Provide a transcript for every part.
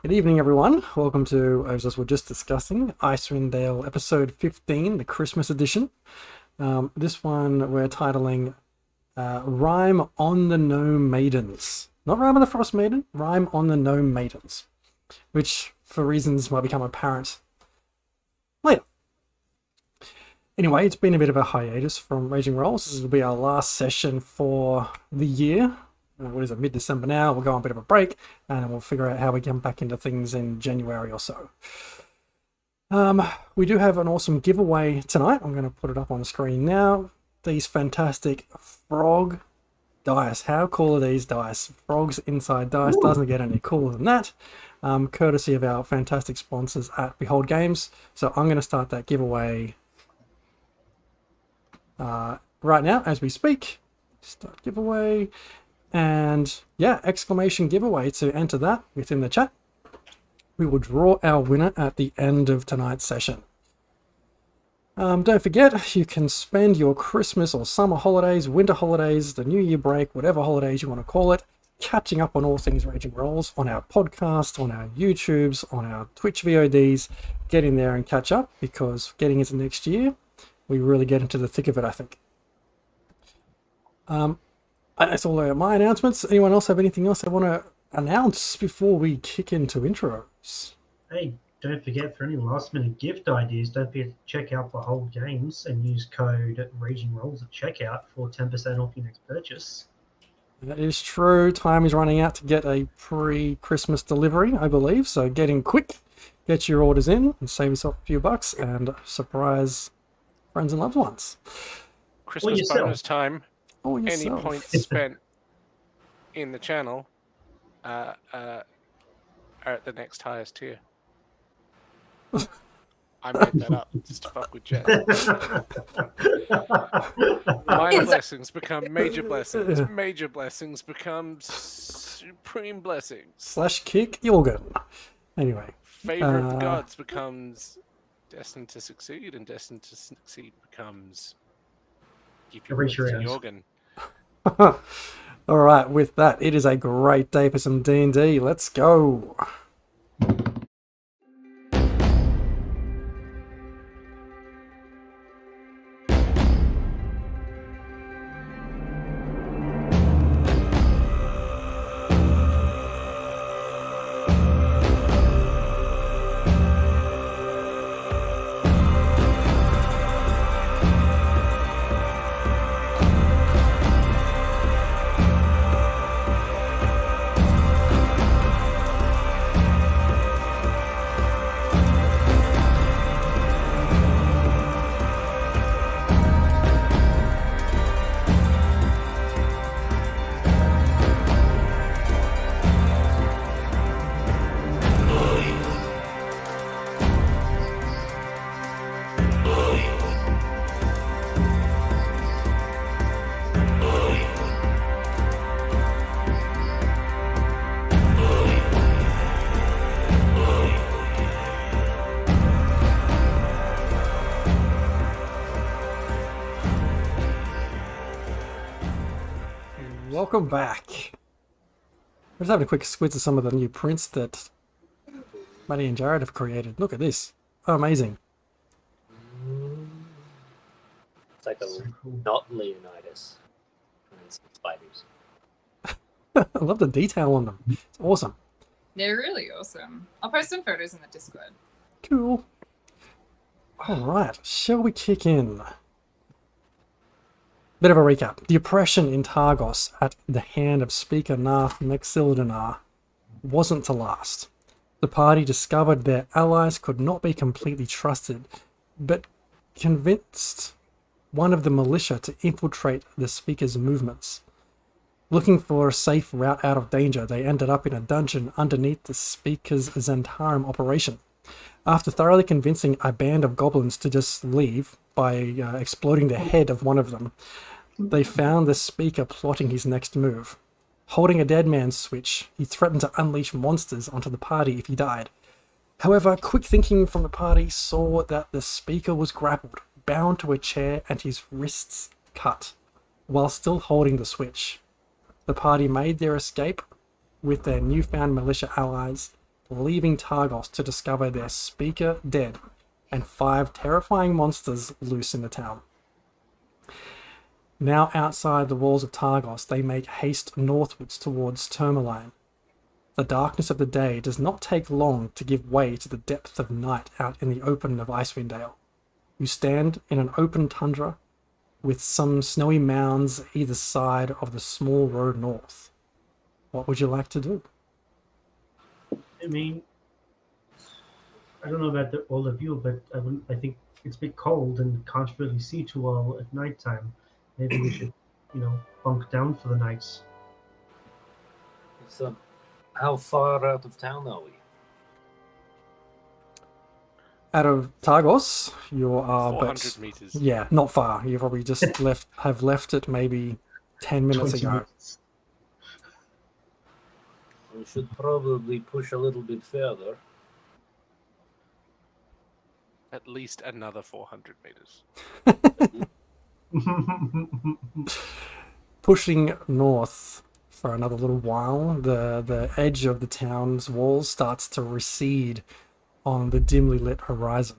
Good evening, everyone. Welcome to, as we're just discussing, Icewind Dale episode 15, the Christmas edition. This one we're titling Rime on the Gnome Maidens. Not Rime on the Frostmaiden, Rime on the Gnome Maidens, which, for reasons, might become apparent later. Anyway, it's been a bit of a hiatus from Raging Rolls. This will be our last session for the year. What is it, mid-December now? We'll go on a bit of a break and we'll figure out how we get back into things in January or so. We do have an awesome giveaway tonight. I'm going to put it up on the screen now. These fantastic frog dice. How cool are these dice? Frogs inside dice. Doesn't get any cooler than that. Courtesy of our fantastic sponsors at Behold Games. So I'm going to start that giveaway right now as we speak. Start giveaway. And yeah, exclamation giveaway to enter that within the chat. We will draw our winner at the end of tonight's session. Don't forget, you can spend your Christmas or summer holidays, winter holidays, the New Year break, whatever holidays you want to call it, catching up on all things Raging Rolls on our podcast, on our YouTubes, on our Twitch VODs. Get in there and catch up, because getting into next year, we really get into the thick of it, I think. That's all my announcements. Anyone else have anything else they want to announce before we kick into intros? Hey, don't forget, for any last minute gift ideas, don't forget to check out Behold Games and use code Raging Rolls at checkout for 10% off your next purchase. That is true. Time is running out to get a pre-Christmas delivery, I believe. So get in quick, get your orders in, and save yourself a few bucks and surprise friends and loved ones. Christmas bonus time. Any Yourself. points spent in the channel are at the next highest tier. I made that up just to fuck with Jen. Minor blessings become major blessings. Major blessings become supreme blessings. / kick Jorgen. Anyway. Favor of the gods becomes destined to succeed, and destined to succeed becomes give your words to Jorgen. All right, with that, it is a great day for some D&D. Let's go. Welcome back. I'm just having a quick squiz of some of the new prints that Maddie and Jared have created. Look at this. Oh, amazing. It's like a not Leonidas. And some spiders. I love the detail on them. It's awesome. They're really awesome. I'll post some photos in the Discord. Cool. Alright, shall we kick in? Bit of a recap. The oppression in Targos at the hand of Speaker Nath Mexildenar wasn't to last. The party discovered their allies could not be completely trusted, but convinced one of the militia to infiltrate the Speaker's movements. Looking for a safe route out of danger, they ended up in a dungeon underneath the Speaker's Zentarum operation. After thoroughly convincing a band of goblins to just leave by exploding the head of one of them, they found the Speaker plotting his next move. Holding a dead man's switch, he threatened to unleash monsters onto the party if he died. However, quick thinking from the party saw that the Speaker was grappled, bound to a chair and his wrists cut, while still holding the switch. The party made their escape with their newfound militia allies, leaving Targos to discover their speaker dead and 5 terrifying monsters loose in the town. Now outside the walls of Targos, they make haste northwards towards Tourmaline. The darkness of the day does not take long to give way to the depth of night out in the open of Icewind Dale. You stand in an open tundra with some snowy mounds either side of the small road north. What would you like to do? I mean, I don't know about all of you, but I think it's a bit cold and can't really see too well at night time. Maybe we should, bunk down for the nights. So, how far out of town are we? Out of Targos, you are 400 meters. Yeah, not far. You probably just have left it maybe 10 minutes 20 ago. minutes. We should probably push a little bit further. At least another 400 meters. Pushing north for another little while, the edge of the town's walls starts to recede on the dimly lit horizon.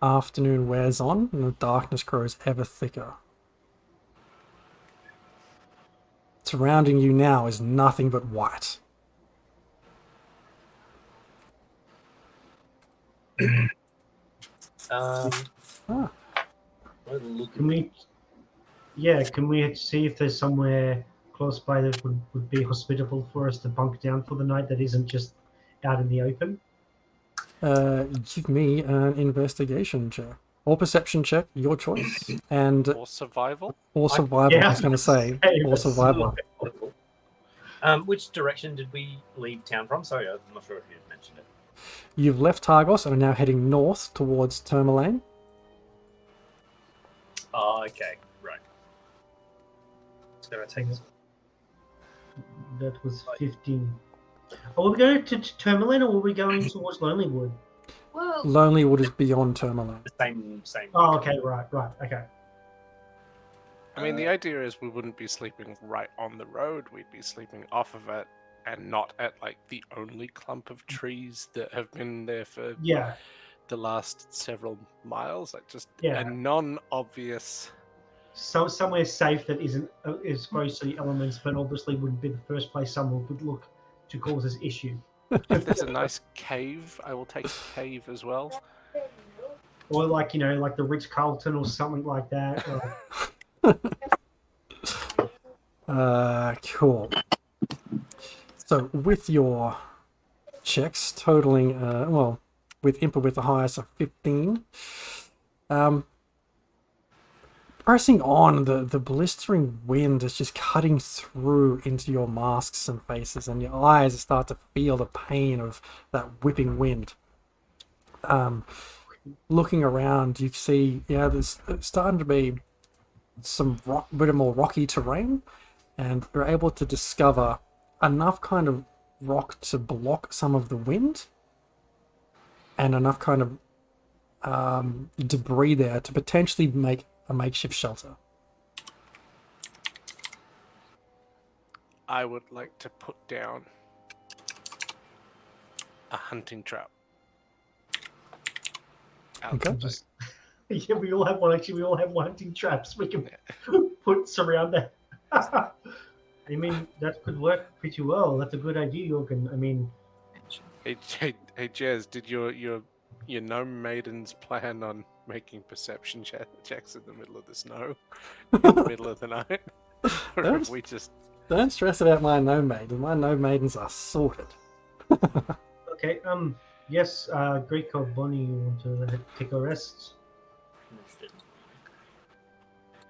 Afternoon wears on and the darkness grows ever thicker. Surrounding you now is nothing but white. Well, Can we see if there's somewhere close by that would be hospitable for us to bunk down for the night that isn't just out in the open? Give me an investigation check. Or perception check, your choice. And Or survival? or survival, Yeah, I was going to say. Or that's survival. which direction did we leave town from? Sorry, I'm not sure if you mentioned it. You've left Targos and are now heading north towards Tourmaline. Oh, okay, right. So I take this. That was 15. Are we going to Tourmaline or were we going towards Lonelywood? Well, Lonelywood is beyond Tourmaline. The same. Oh, okay, right, okay. I mean, the idea is we wouldn't be sleeping right on the road. We'd be sleeping off of it and not at, like, the only clump of trees that have been there for Yeah, the last several miles. Like, just Yeah. a non-obvious... so somewhere safe that isn't exposed to the elements, but obviously wouldn't be the first place someone would look to cause us issue. If there's a nice cave, I will take a cave as well. Or like the Ritz-Carlton or something like that. Cool. So with your checks totaling, with input with the highest of 15, pressing on, the blistering wind is just cutting through into your masks and faces, and your eyes start to feel the pain of that whipping wind. Looking around, you see, there's starting to be some bit more rocky terrain, and you're able to discover enough kind of rock to block some of the wind, and enough kind of debris there to potentially make a makeshift shelter. I would like to put down a hunting trap. Okay. Just, yeah, we all have one. Actually, we all have one hunting traps we can surround that. I mean, that could work pretty well. That's a good idea, Jorgen. I mean, Hey, Jez, did your Gnome Maidens plan on making perception checks in the middle of the snow, in the middle of the night? Or have we just... Don't stress about my Gnome Maidens. My Gnome Maidens are sorted. okay. Yes, Greek or Bonnie, you want to take a rest?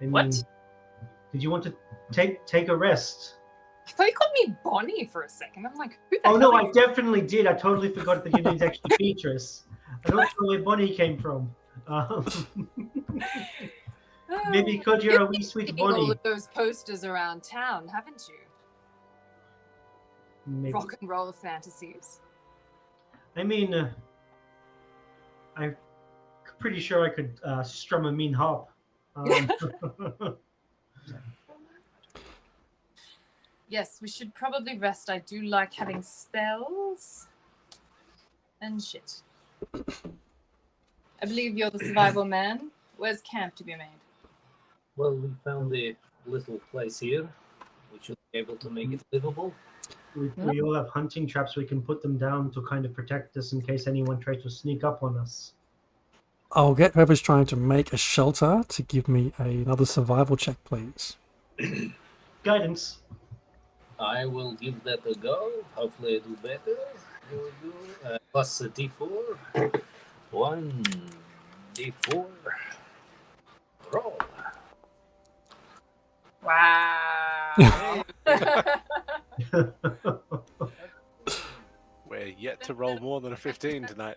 I mean, What? Did you want to take a rest? I thought you called me Bonnie for a second. I'm like, who the Oh hell no, are I you? definitely did. I totally forgot that your name's actually Beatrice. I don't know where Bonnie came from. Maybe because you're a wee sweet Seen all Bonnie. of those posters around town, haven't you? Maybe. Rock and roll fantasies. I mean, I'm pretty sure I could strum a mean hop. Yes, we should probably rest. I do like having spells and shit. I believe you're the survival man. Where's camp to be made? Well, we found a little place here. We should be able to make it livable. We all have hunting traps. We can put them down to kind of protect us in case anyone tries to sneak up on us. I'll get whoever's trying to make a shelter to give me another survival check, please. Guidance. I will give that a go. Hopefully I do better. Here we go. Plus a d4. 1 d4. Roll. Wow. We're yet to roll more than a 15 tonight.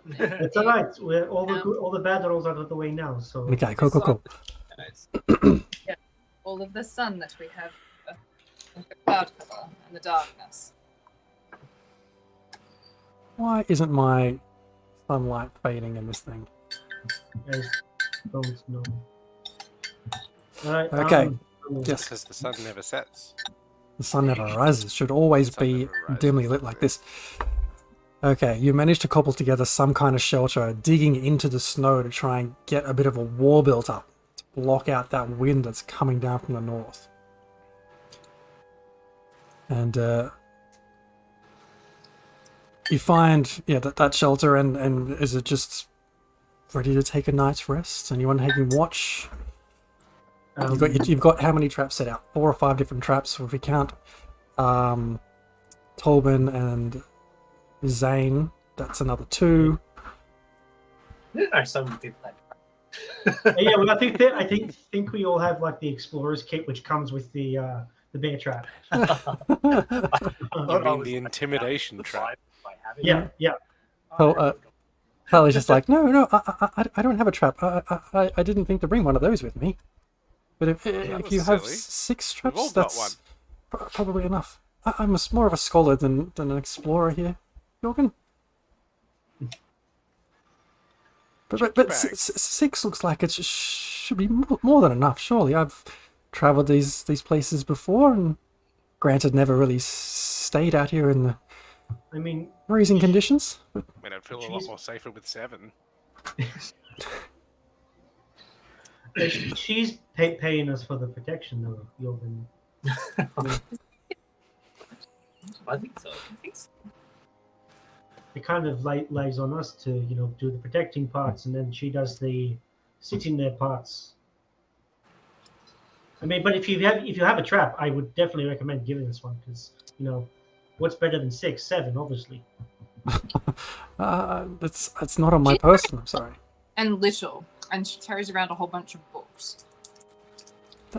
It's all right. We're all the bad rolls out of the way now. So Okay, cool. Nice. All of the sun that we have, the cloud cover and the darkness. Why isn't my sunlight fading in this thing? guys don't know. All right. Okay. Just because the sun never sets. The sun never rises. Should always The sun be never rises, dimly lit like this. Okay, you managed to cobble together some kind of shelter, digging into the snow to try and get a bit of a wall built up to block out that wind that's coming down from the north. And you find, that shelter, and is it just ready to take a night's rest? Anyone taking watch? You've got how many traps set out? 4 or 5 different traps, if we count Tolben and Zane, that's another 2. There are so many people that. Yeah, well, I think we all have like the explorer's kit, which comes with the bear trap. You mean the intimidation trap? Yeah. Charlie's just like, no, I don't have a trap. I didn't think to bring one of those with me. But if you have silly. 6 We've all traps, got that's probably enough. I'm more of a scholar than an explorer here, Jorgen. But bag. 6 looks like it should be more than enough, surely. I've travelled these places before, and granted, never really stayed out here in the freezing conditions. But I mean, I'd feel a lot more safer with 7. She's paying us for the protection, though. Jorgen. I think so. It kind of lays on us to do the protecting parts, and then she does the sitting there parts. But if you have a trap, I would definitely recommend giving this one, because what's better than 6, 7, obviously. it's not on my person. I'm sorry. And little. And she carries around a whole bunch of books.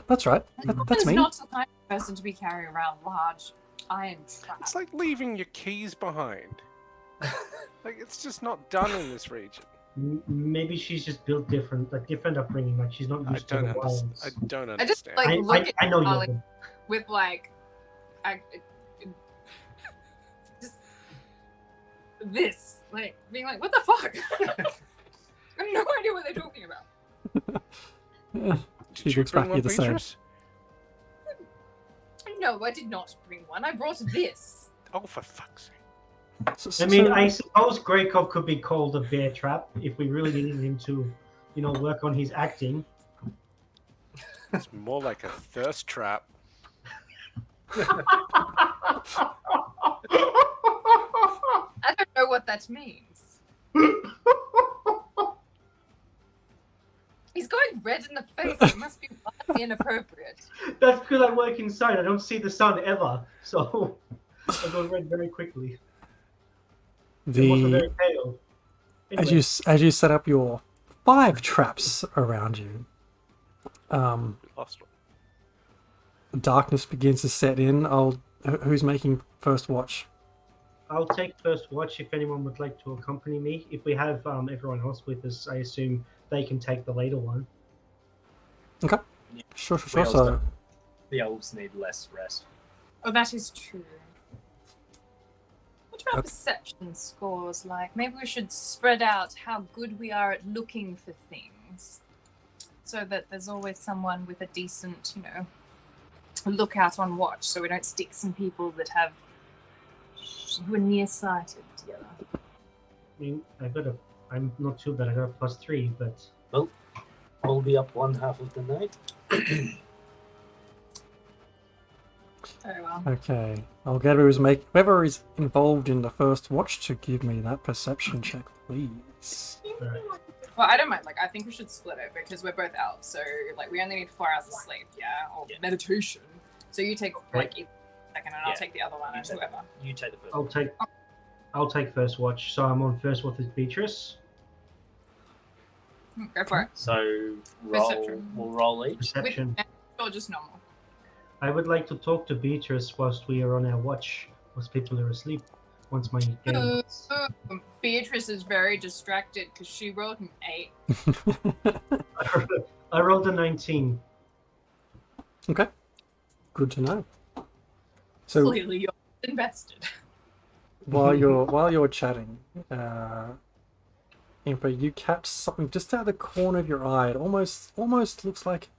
That's right. That's me. not the kind of person to be carrying around large iron traps. It's like leaving your keys behind. Like, it's just not done in this region. Maybe she's just built different upbringing. Like she's not used to the wilds. I don't I just understand. look at I know Charlie you. with just this, being like, what the fuck? I have no idea what they're talking about. She Did you looks back bring at you the one, same. Beatrice? No, I did not bring one. I brought this. Oh, for fuck's sake. I suppose Greykov could be called a bear trap if we really needed him to, work on his acting. It's more like a thirst trap. I don't know what that means. He's going red in the face. It must be wildly inappropriate. That's because I work inside. I don't see the sun ever, so I go red very quickly. I'm also very pale. Anyway. As you set up your 5 traps around you, We lost one. darkness begins to set in. Who's making first watch? I'll take first watch if anyone would like to accompany me. If we have everyone else with us, I assume they can take the later one. Okay. Sure. We So also- The elves need less rest. Oh, that is true. What about Okay. perception scores like? Maybe we should spread out how good we are at looking for things, so that there's always someone with a decent, look out on watch so we don't stick some people that who are nearsighted together. I mean, I'm not too bad. I got a +3, but Well, I'll be up one half of the night. Very well. Okay, I'll get whoever is involved in the first watch to give me that perception check, please. alright. Well, I don't mind. Like, I think we should split it because we're both elves, so like we only need 4 hours of sleep, or meditation. So you take like each second, and I'll take the other one, and whoever. You take the first. I'll take first watch. So I'm on first watch with Beatrice. Go for it. So Perception. we'll roll each. Perception. Or just normal. I would like to talk to Beatrice whilst we are on our watch, whilst people are asleep. Once my game ends. Beatrice is very distracted because she rolled an 8. I rolled a 19. Okay, good to know. So Clearly, you're invested. while you're chatting, Emperor, you catch something just out of the corner of your eye. It almost looks like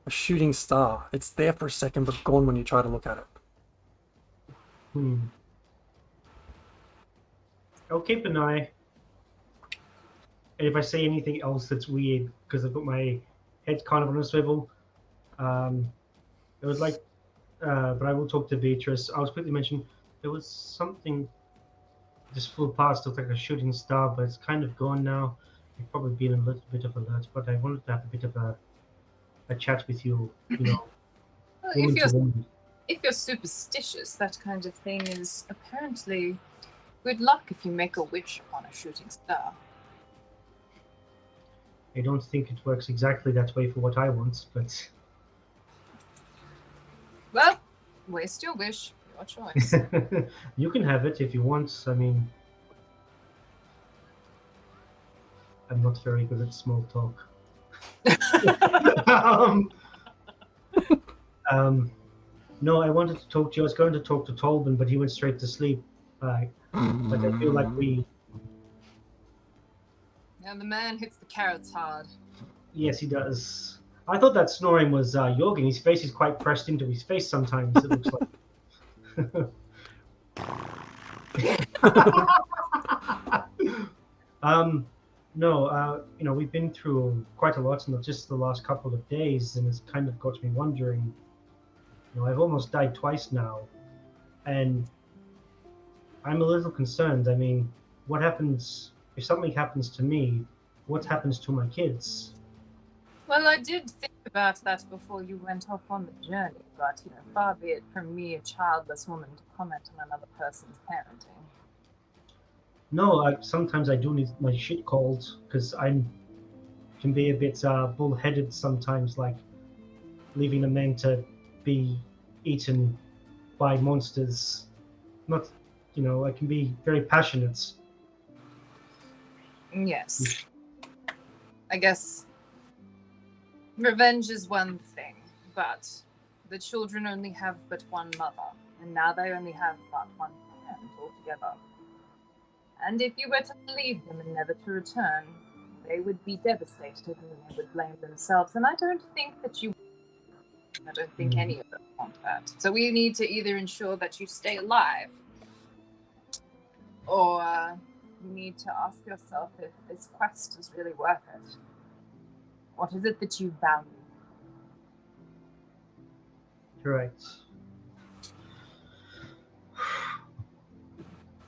a shooting star. It's there for a second, but gone when you try to look at it. I'll keep an eye. And if I see anything else that's weird, because I've got my head kind of on a swivel, it was like, but I will talk to Beatrice. I'll quickly mention there was something just flew past, looked like a shooting star, but it's kind of gone now. You've probably been a little bit of alert, but I wanted to have a bit of a chat with you, Well, woman to woman. if you're superstitious, that kind of thing is apparently good luck if you make a wish upon a shooting star. I don't think it works exactly that way for what I want, but Well, waste your wish. Your choice. you can have it if you want. I mean, I'm not very good at small talk. No, I wanted to talk to you. I was going to talk to Tolbin, but he went straight to sleep. Like I feel like Now the man hits the carrots hard. Yes, he does. I thought that snoring was Jorgen. His face is quite pressed into his face sometimes, it looks like. No, we've been through quite a lot in just the last couple of days, and it's kind of got me wondering. I've almost died twice now, and I'm a little concerned. I mean, what happens if something happens to me? What happens to my kids? Well, I did think about that before you went off on the journey, but, far be it from me, a childless woman, to comment on another person's parenting. No, sometimes I do need my shit called, because I can be a bit bullheaded sometimes, like leaving a man to be eaten by monsters. Not, I can be very passionate. Yes. I guess revenge is one thing, but the children only have but one mother, and now they only have but one parent altogether. And if you were to leave them and never to return, they would be devastated and they would blame themselves. And I don't think any of them want that. So we need to either ensure that you stay alive, or you need to ask yourself if this quest is really worth it. What is it that you value? Right.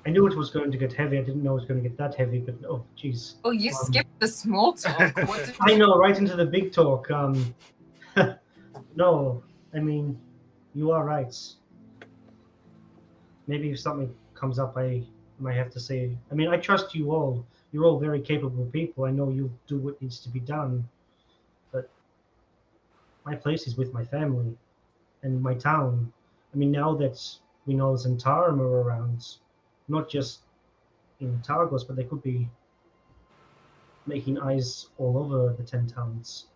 I knew it was going to get heavy. I didn't know it was going to get that heavy, but oh, jeez. Oh, you skipped the small talk. What did I know, right into the big talk. No, I mean, you are right. Maybe if something comes up, I might have to say. I mean, I trust you all. You're all very capable people. I know you'll do what needs to be done. But my place is with my family and my town. I mean, now that we know Zentarum are around, not just in Targos, but they could be making eyes all over the 10 towns.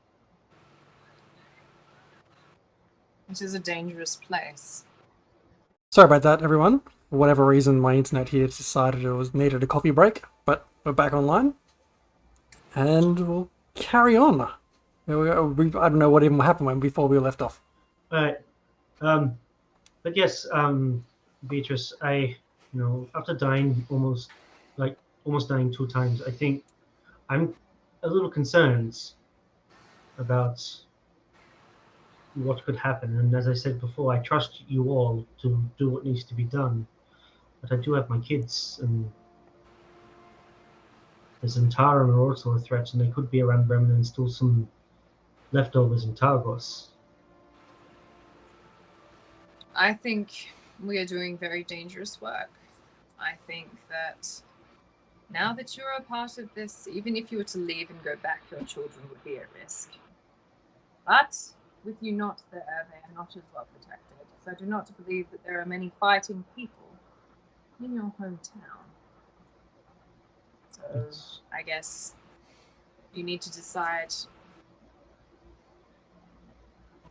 It is a dangerous place. Sorry about that, everyone. For whatever reason, my internet here decided it needed a coffee break, but we're back online, and we'll carry on. I don't know what even happened before we left off. All right. But yes, Beatrice, after dying almost dying 2 times, I think I'm a little concerned about what could happen. And as I said before, I trust you all to do what needs to be done. But I do have my kids, and the Zentarum are also a threat, and they could be around Bremen and still some leftovers in Targos. I think we are doing very dangerous work. I think that now that you're a part of this, even if you were to leave and go back, your children would be at risk. But with you not there, they are not as well protected. So I do not believe that there are many fighting people in your hometown. So I guess you need to decide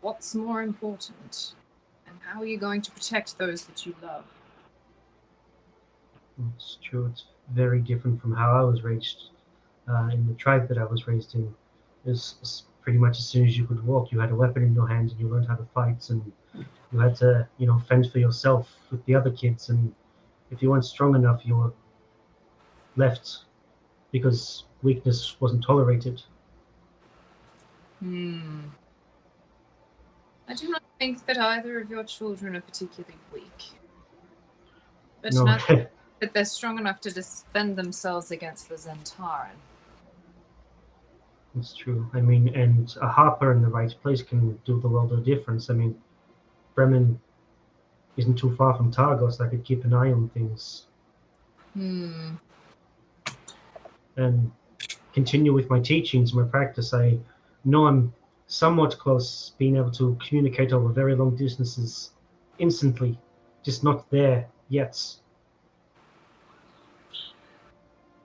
what's more important and how are you going to protect those that you love. It's true. It's very different from how I was raised in the tribe that I was raised in. It's pretty much as soon as you could walk, you had a weapon in your hand and you learned how to fight, and you had to, fend for yourself with the other kids. And if you weren't strong enough, you were left because weakness wasn't tolerated. I do not think that either of your children are particularly weak. But No, not that they're strong enough to defend themselves against the Zentaran. it's true. I mean, and a harper in the right place can do the world of difference. I mean, Bremen isn't too far from Targos. I could keep an eye on things and continue with my teachings, my practice. I know I'm somewhat close, being able to communicate over very long distances instantly, just not there yet.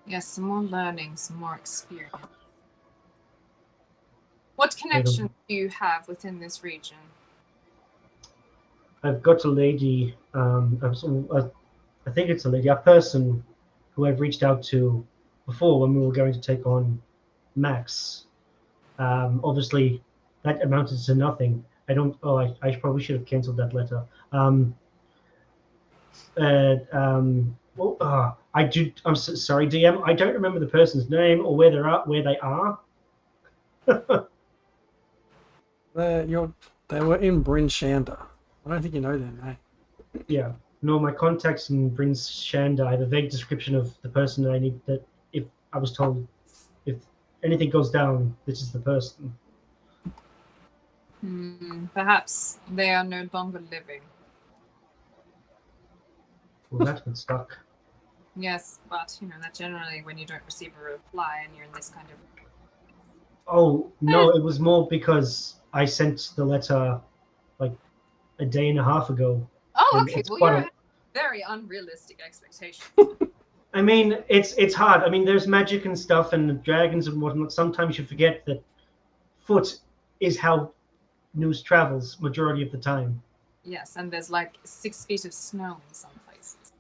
Yes, some more learning, some more experience. What connections do you have within this region? I've got a lady, I think it's a lady, a person who I've reached out to before when we were going to take on Max. Obviously, that amounted to nothing. I probably should have cancelled that letter. I'm sorry, DM. I don't remember the person's name or where they are. They were in Bryn Shander. I don't think you know their name. Yeah. No, my contacts in Bryn Shander. I have a vague description of the person that I need. That if I was told, if anything goes down, this is the person. Perhaps they are no longer living. Well, that's been stuck. Yes, but that generally when you don't receive a reply and you're in this kind of... Oh, no, it was more because I sent the letter like a day and a half ago. Oh, okay. Well, you have very unrealistic expectations. I mean, it's hard. I mean, there's magic and stuff and dragons and whatnot. Sometimes you forget that foot is how news travels majority of the time. Yes, and there's like 6 feet of snow in some places.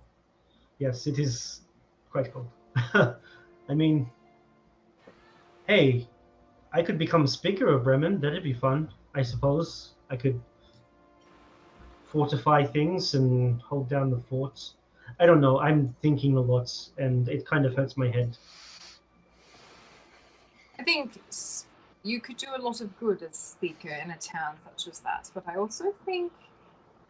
Yes, it is quite cold. I mean, hey, I could become Speaker of Bremen. That'd be fun, I suppose. I could fortify things and hold down the forts. I don't know. I'm thinking a lot, and it kind of hurts my head. I think you could do a lot of good as Speaker in a town such as that, but I also think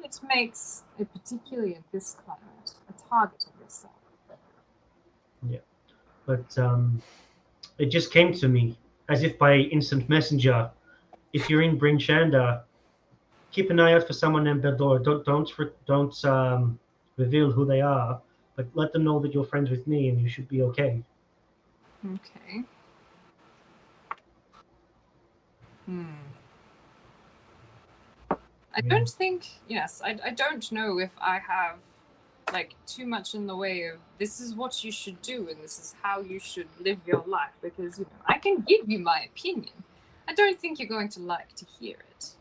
it makes, particularly in this climate, a target of yourself. Yeah, but it just came to me as if by instant messenger. If you're in Bryn Shander, keep an eye out for someone named Beldor. Don't reveal who they are, but let them know that you're friends with me and you should be okay. Okay. I don't think, I don't know if I have too much in the way of this is what you should do and this is how you should live your life, because I can give you my opinion. I don't think you're going to like to hear it,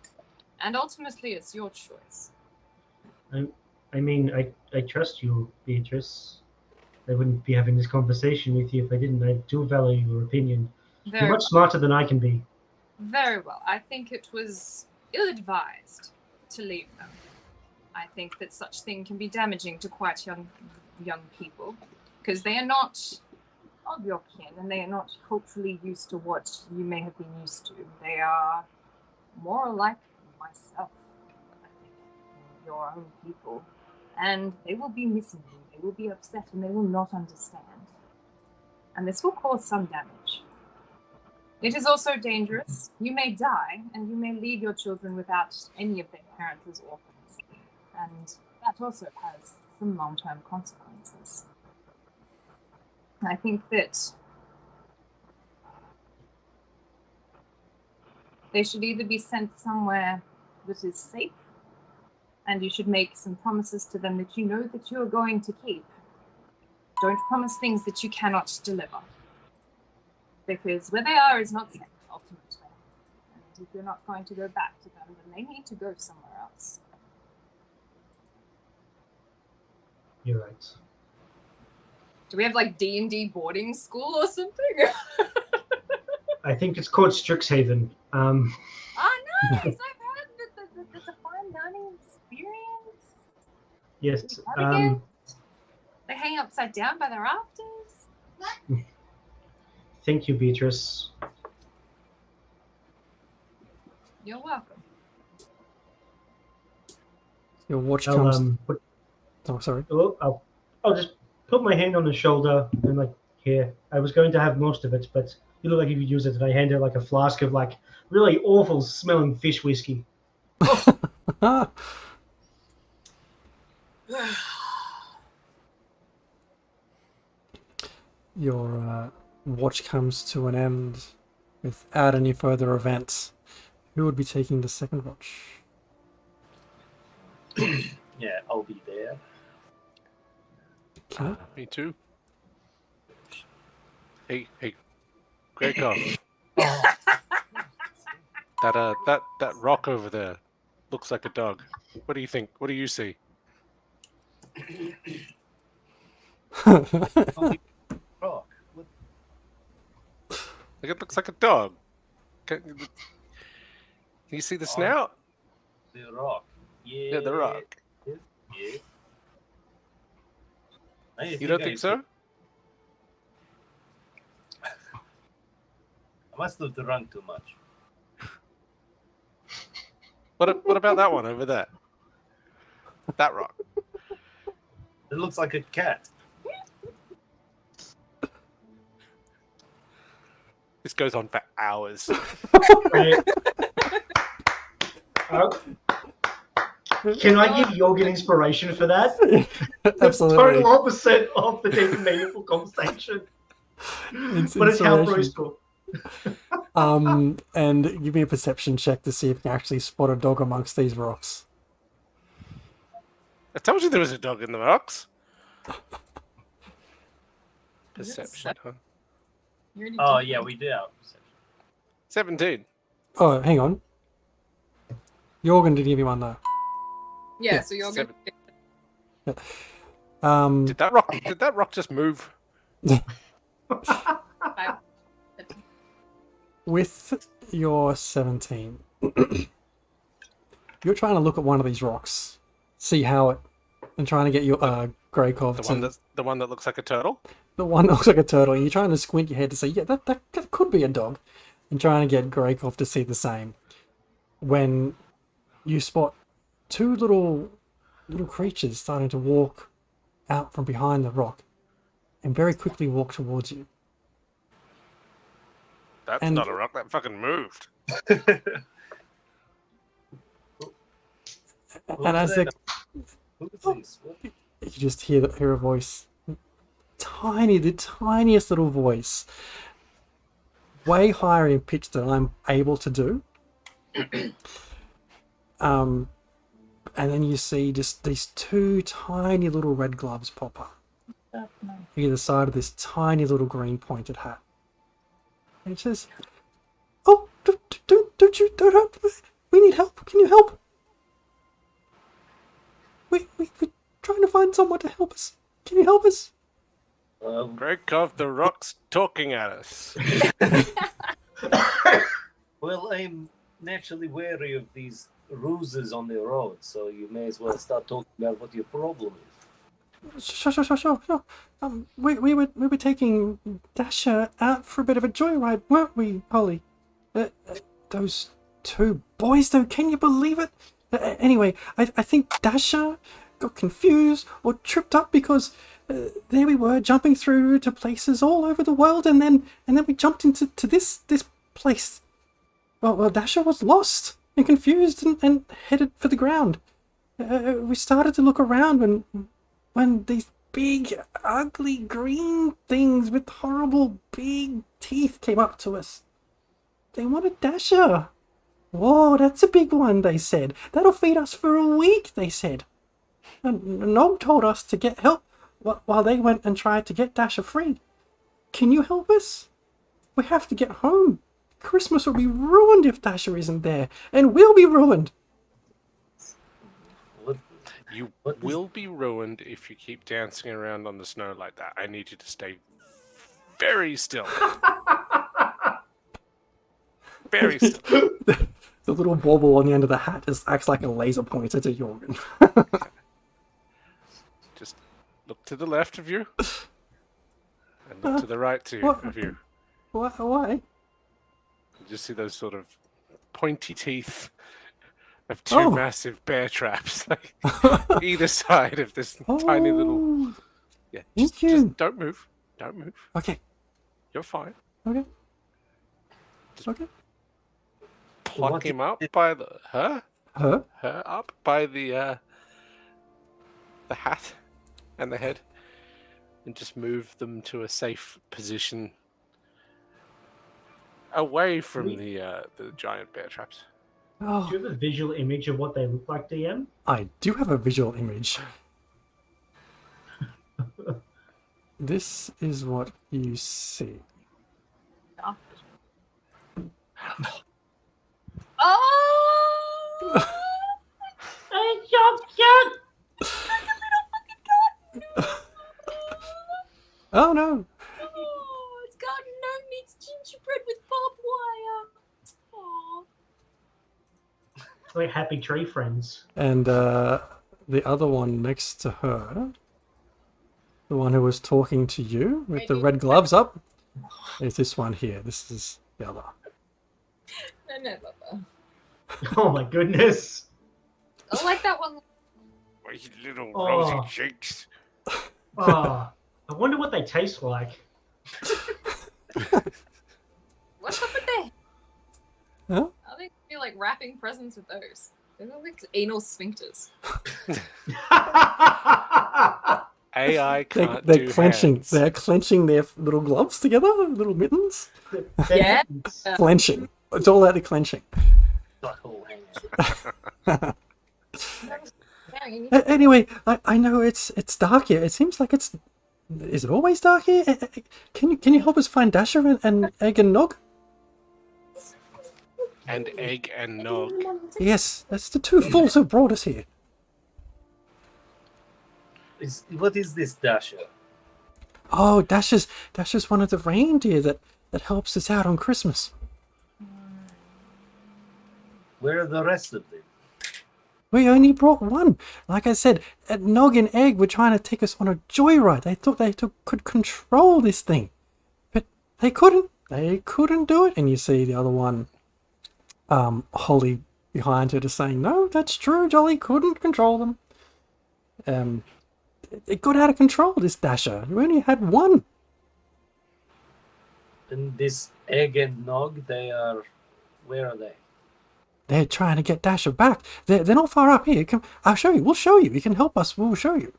and ultimately it's your choice. I mean, I trust you, Beatrice. I wouldn't be having this conversation with you if I didn't. I do value your opinion. You're much smarter than I can be. Very well. I think it was ill-advised to leave them. I think that such thing can be damaging to quite young people, because they are not of your kin, and they are not culturally used to what you may have been used to. They are more like myself, I think, your own people, and they will be missing you. They will be upset, and they will not understand. And this will cause some damage. It is also dangerous. You may die, and you may leave your children without any of their parents as orphans. And that also has some long-term consequences. I think that they should either be sent somewhere that is safe, and you should make some promises to them that you know that you are going to keep. Don't promise things that you cannot deliver. Because where they are is not safe, ultimately. And if you're not going to go back to them, then they need to go somewhere else. You're right. Do we have like D&D boarding school or something? I think it's called Strixhaven. Ah, nice! I've heard that it's a fun learning experience. Yes. They hang upside down by the rafters. Thank you, Beatrice. You're welcome. Your watch I'll, comes. Oh, sorry. I'll just put my hand on the shoulder and like, here. I was going to have most of it, but you look like you could use it. And I hand her like a flask of like really awful smelling fish whiskey. Your watch comes to an end without any further events. Who would be taking the second watch? Yeah, I'll be there. Okay. Me too. Hey, Gregor. that rock over there looks like a dog. What do you think? What do you see? Rock. What? Like it looks like a dog. Can you see the snout? The rock. Yeah, the rock. Yeah. You don't think so? I must have drunk too much. What about that one over there? That rock. It looks like a cat. This goes on for hours. Can I give Jorgen inspiration for that? Absolutely. Total opposite of the deep and meaningful conversation. But it's how Bruce talks. And give me a perception check to see if you can actually spot a dog amongst these rocks. I told you there was a dog in the rocks. Perception, huh? Oh, yeah, we did have perception. 17. Oh, hang on. Jorgen did give you one though. Yeah, so you're good. Did that rock just move? With your 17, you're trying to look at one of these rocks, see how it, and trying to get your Greykov The one that looks like a turtle? the one that looks like a turtle. You're trying to squint your head to say, yeah, that could be a dog, and trying to get Greykov to see the same. When you spot two little creatures starting to walk out from behind the rock, and very quickly walk towards you. That's And- not a rock. That fucking moved. And as they, Who's this? What? you just hear a voice, the tiniest little voice, way higher in pitch than I'm able to do. And then you see just these two tiny little red gloves pop up either side of this tiny little green pointed hat. And it says, "Oh, don't help! We need help. Can you help? We're trying to find someone to help us. Can you help us?" Greykov, the rock's talking at us. Well, I'm naturally wary of these ruses on the road, so you may as well start talking about what your problem is. Sure. We were taking Dasher out for a bit of a joyride, weren't we, Holly? Those two boys, though, can you believe it? Anyway, I think Dasher got confused or tripped up because there we were jumping through to places all over the world, and then we jumped into this place. Well, Dasher was lost and confused and headed for the ground. We started to look around when these big, ugly green things with horrible big teeth came up to us. They wanted Dasher. Whoa, that's a big one, they said. That'll feed us for a week, they said. And Nog told us to get help while they went and tried to get Dasher free. Can you help us? We have to get home. Christmas will be ruined if Dasher isn't there, and we'll be ruined. You will be ruined if you keep dancing around on the snow like that. I need you to stay very still. Very still. The little bauble on the end of the hat acts like a laser pointer to Jorgen. Just look to the left of you, and look to the right of you. Why? You just see those sort of pointy teeth of two massive bear traps, like either side of this tiny little. Yeah, just don't move. Don't move. Okay. You're fine. Okay. Just okay. Pluck him up by the her up by the hat and the head, and just move them to a safe position away from the giant bear traps. Oh, Do you have a visual image of what they look like, DM? I do have a visual image. This is what you see. Oh! It's so cute! Oh no! Oh, it's got gnome meets gingerbread with barbed wire. Oh. It's like Happy Tree Friends. And the other one next to her, the one who was talking to you with the red gloves up, is this one here. This is the other. No, Bubba. Oh my goodness. I like that one. My little rosy cheeks. Oh, I wonder what they taste like. What's up with that? Huh? I think you're like wrapping presents with those. They look like anal sphincters. AI can't They're do clenching. hands. They're clenching their little gloves together, little mittens. Yeah. Clenching. It's all out of clenching. Anyway, I know it's dark here. It seems like it's. Is it always dark here? Can you help us find Dasher and Egg and Nog? And Egg and Nog. Yes, that's the two fools who brought us here. What is this Dasher? Oh, Dasher's one of the reindeer that helps us out on Christmas. Where are the rest of them? We only brought one. Like I said, Nog and Egg were trying to take us on a joyride. They thought they could control this thing. But they couldn't. They couldn't do it. And you see the other one, Holly, behind her, just saying, no, that's true. Jolly couldn't control them. It got out of control, this Dasher. We only had one. And this Egg and Nog, where are they? They're trying to get Dasher back. They're not far up here. I'll show you. We'll show you. You can help us. We'll show you.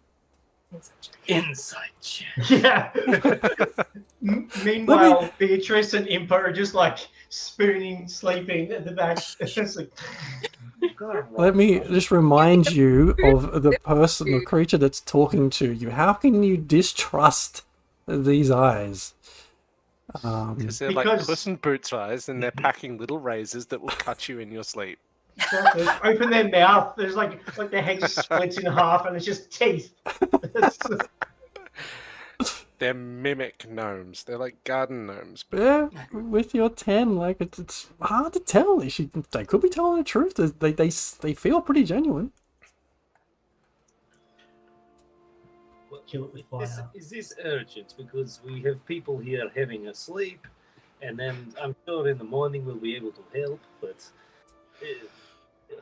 Inside check. Yeah. Meanwhile, Beatrice and Impa are just like spooning, sleeping at the back. It's like... Let me just remind you of the person, the creature that's talking to you. How can you distrust these eyes? Because they're like Puss in Boots eyes, and they're packing little razors that will cut you in your sleep. Exactly. Open their mouth. There's like their head just splits in half, and it's just teeth. They're mimic gnomes. They're like garden gnomes. But Yeah, with your 10, like it's hard to tell. They could be telling the truth. They feel pretty genuine. Kill it with fire. Is this urgent? Because we have people here having a sleep, and then I'm sure in the morning we'll be able to help. But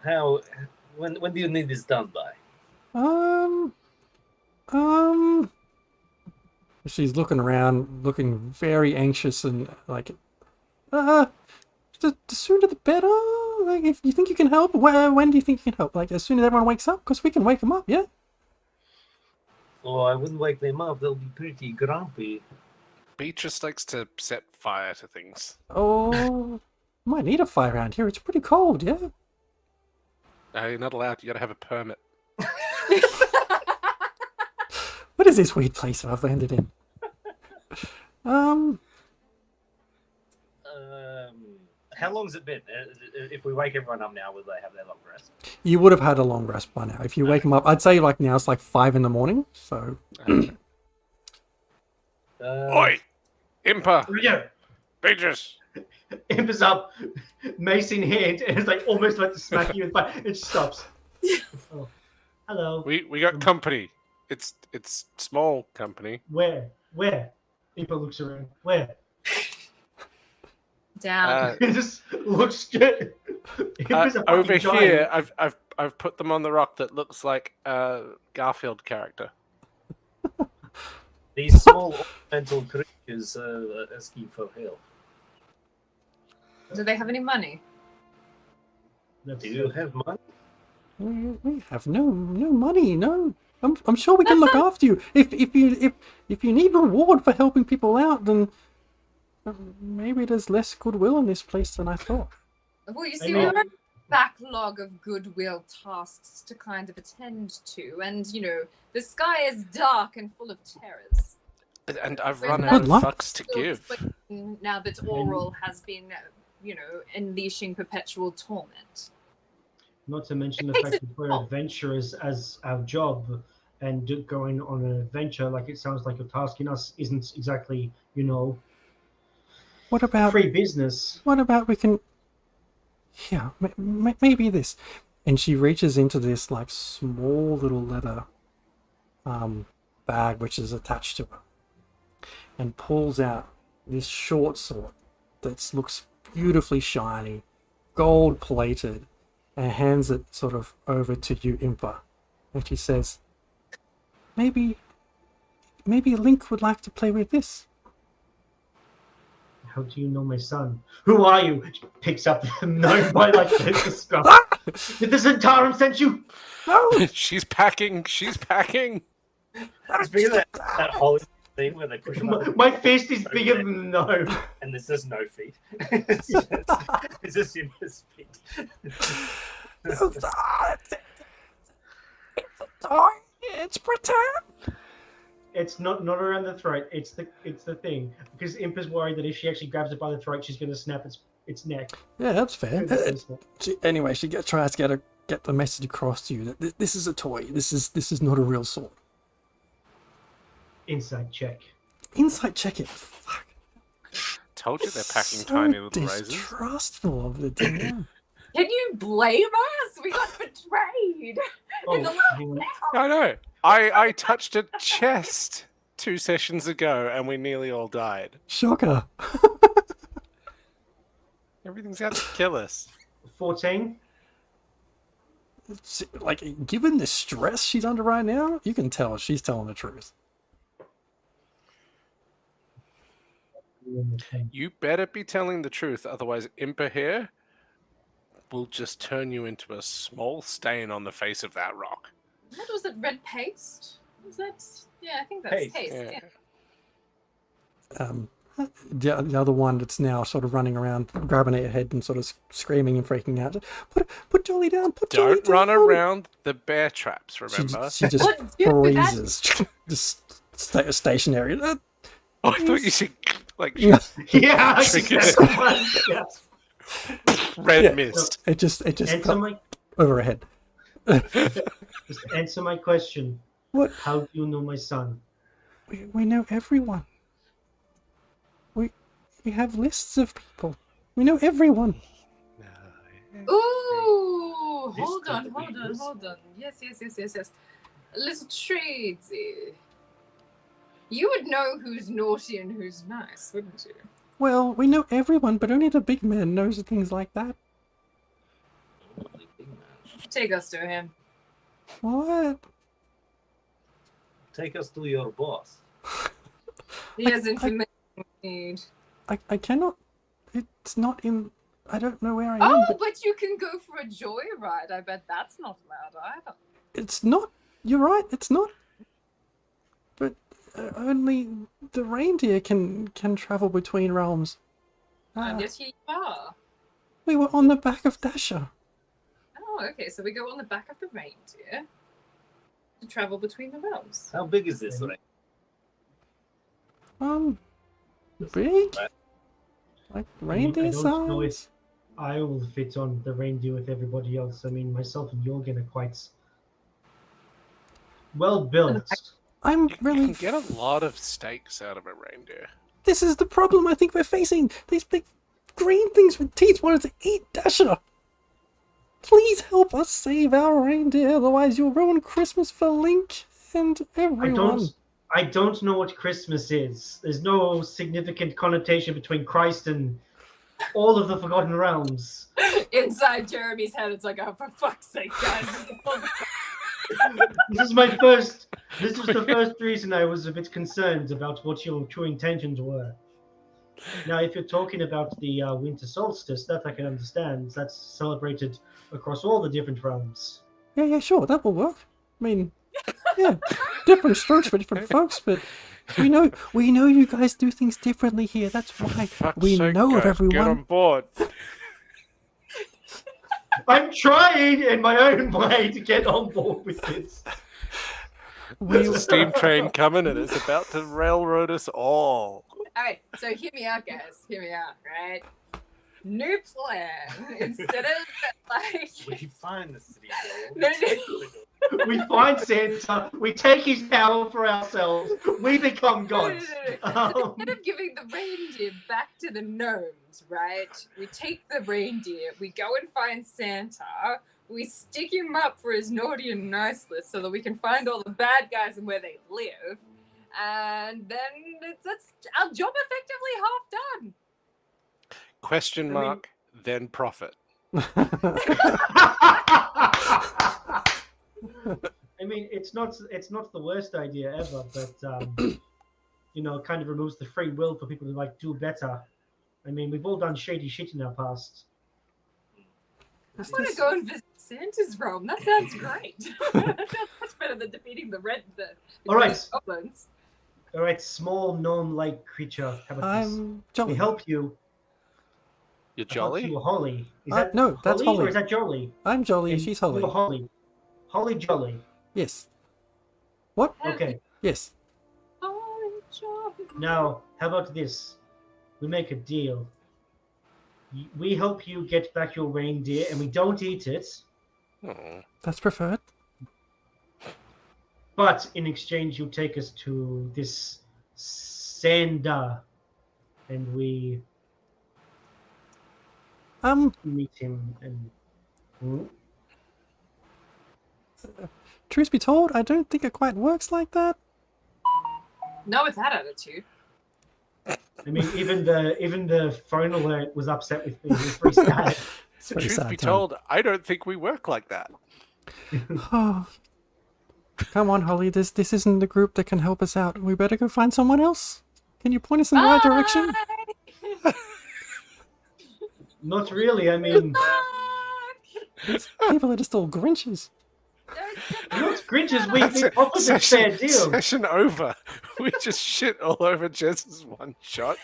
how? When do you need this done by? She's looking around, looking very anxious and like, the sooner the better. Like, if you think you can help, when do you think you can help? Like, as soon as everyone wakes up, because we can wake them up, yeah? Oh, I wouldn't wake them up. They'll be pretty grumpy. Beatrice likes to set fire to things. Oh, might need a fire around here. It's pretty cold, yeah? No, you're not allowed. You gotta have a permit. What is this weird place I've landed in? How long's it been? If we wake everyone up now, will they have their long rest? You would have had a long rest by now. If you wake them up, I'd say like now it's like 5 in the morning, so... Oi! Impa! Yeah. Beatrice! Imp is up, mace in hand, and it's like almost about to smack you with fire. It stops. Oh. Hello. We got company. It's small company. Where? Impa looks around. Where? Down. He just looks straight. Impa's a fucking Over giant. here, I've put them on the rock that looks like a Garfield character. These small ornamental creatures are asking for help. Do they have any money? That's Do you have money? We have no money, no. I'm sure we can look after you. If you need reward for helping people out, then maybe there's less goodwill in this place than I thought. Well, you I see, know. we have a backlog of goodwill tasks to kind of attend to, and the sky is dark and full of terrors. And I've Good run out of luck. fucks to give. Now that Oral has been, unleashing perpetual torment. Not to mention the It fact takes that we're a- adventurers as our job, and going on an adventure like it sounds like you're tasking us isn't exactly, What about free business. we can... Yeah, maybe this. And she reaches into this like small little leather bag which is attached to her, and pulls out this short sword that looks beautifully shiny, gold plated, and hands it sort of over to you, Impa. And she says, maybe Link would like to play with this. How do you know my son? Who are you? She picks up the gnome by like the scruff. Did the Zentarum send you? No! She's packing. It's bigger than that whole thing where they push them up My fist is bigger than the gnome. and there's just no feet. It's just in his feet. It's pretend. It's not around the throat. It's the thing, because Impa's worried that if she actually grabs it by the throat, she's going to snap its neck. Yeah, that's fair. Anyway, she tries to get the message across to you that this is a toy. This is not a real sword. Inside check. Insight check it. Fuck. Told you they're packing So tiny little razors. distrustful of the DM. Can you blame us? We got betrayed. Oh, In the hang on. I know. I touched a chest 2 sessions ago and we nearly all died. Shocker. Everything's out to kill us. 14. Like, given the stress she's under right now, you can tell she's telling the truth. You better be telling the truth, otherwise Impa here will just turn you into a small stain on the face of that rock. What was it? Red paste? Was that? Yeah, I think that's Paste, paste. Yeah. Yeah. The other one that's now sort of running around, grabbing at your head and sort of screaming and freaking out. Put Dolly down. Put Dolly Don't down. run around the bear traps, She remember? just What, dude, that- freezes. Just stationary. Oh, I thought you said like Yeah. Yeah, Tricky. yeah. red Yeah. mist. It just Answer my over her head. Just answer my question. What? How do you know my son? We know everyone. We have lists of people. We know everyone. Ooh, This hold on, could be hold on, useful. hold on. Yes. A little tradesy. You would know who's naughty and who's nice, wouldn't you? Well, we know everyone, but only the big man knows things like that. Only big man. Take us to him. What? Take us to your boss. He has information we need. I cannot. It's not in. I don't know where I am. Oh, But but you can go for a joyride. I bet that's not allowed either. it's not. You're right. It's not. But only the reindeer can travel between realms. And yet here you are. We were on the back of Dasher. Oh, okay. So we go on the back of the reindeer to travel between the realms. How big is this ring? Big? Like reindeer don't know size? I will fit on the reindeer with everybody else. I mean, myself and Jorgen are quite well built. I'm You really. can get a lot of steaks out of a reindeer. This is the problem I think we're facing. These big green things with teeth wanted to eat Dasher. Please help us save our reindeer, otherwise you'll ruin Christmas for Link and everyone. I don't know what Christmas is. There's no significant connotation between Christ and all of the Forgotten Realms. Inside Jeremy's head, it's like, oh, for fuck's sake, guys. This is the first reason I was a bit concerned about what your true intentions were. Now, if you're talking about the winter solstice, that I can understand. That's celebrated across all the different realms. Yeah, sure, that will work. I mean, yeah, different strokes for different folks, but we know you guys do things differently here. That's why we know of Get everyone. on board. I'm trying in my own way to get on board with this. There's a steam train coming and it's about to railroad us all. Alright, so hear me out, guys. Hear me out, right? New plan. Instead of like We find the city No, We find Santa, we take his power for ourselves, we become gods. So instead of giving the reindeer back to the gnomes, right? We take the reindeer, we go and find Santa, we stick him up for his naughty and nice list so that we can find all the bad guys and where they live. And then that's our job effectively half done. Question mark, then profit. I mean, it's not the worst idea ever, but it kind of removes the free will for people to like do better. I mean, we've all done shady shit in our past. I want to go and visit Santa's realm. That sounds great. That sounds much better than defeating the All right. goblins. All right, small gnome-like creature. How about this? I'm We Jolly. help you. You're I thought jolly? you were Holly. Is No, that's Holly, Holly. or is that Jolly? I'm Jolly and And she's Holly. You're Holly. Holly Jolly. Yes. What? Okay. Yes. Now, how about this? We make a deal. We help you get back your reindeer, and we don't eat it. Oh. That's preferred. But in exchange, you take us to this Sanda, and we meet him. And Truth be told, I don't think it quite works like that. Not with that attitude. I mean, even the phone alert was upset with me. It was pretty sad. It's very Truth sad, be Tom. told, I don't think we work like that. Oh. Come on, Holly. This isn't the group that can help us out. We better go find someone else. Can you point us in the right direction? Not really. I mean, These people are just all Grinches. not Grinches. We That's it. offered a fair deal. Session over. We just shit all over Jess's one shot.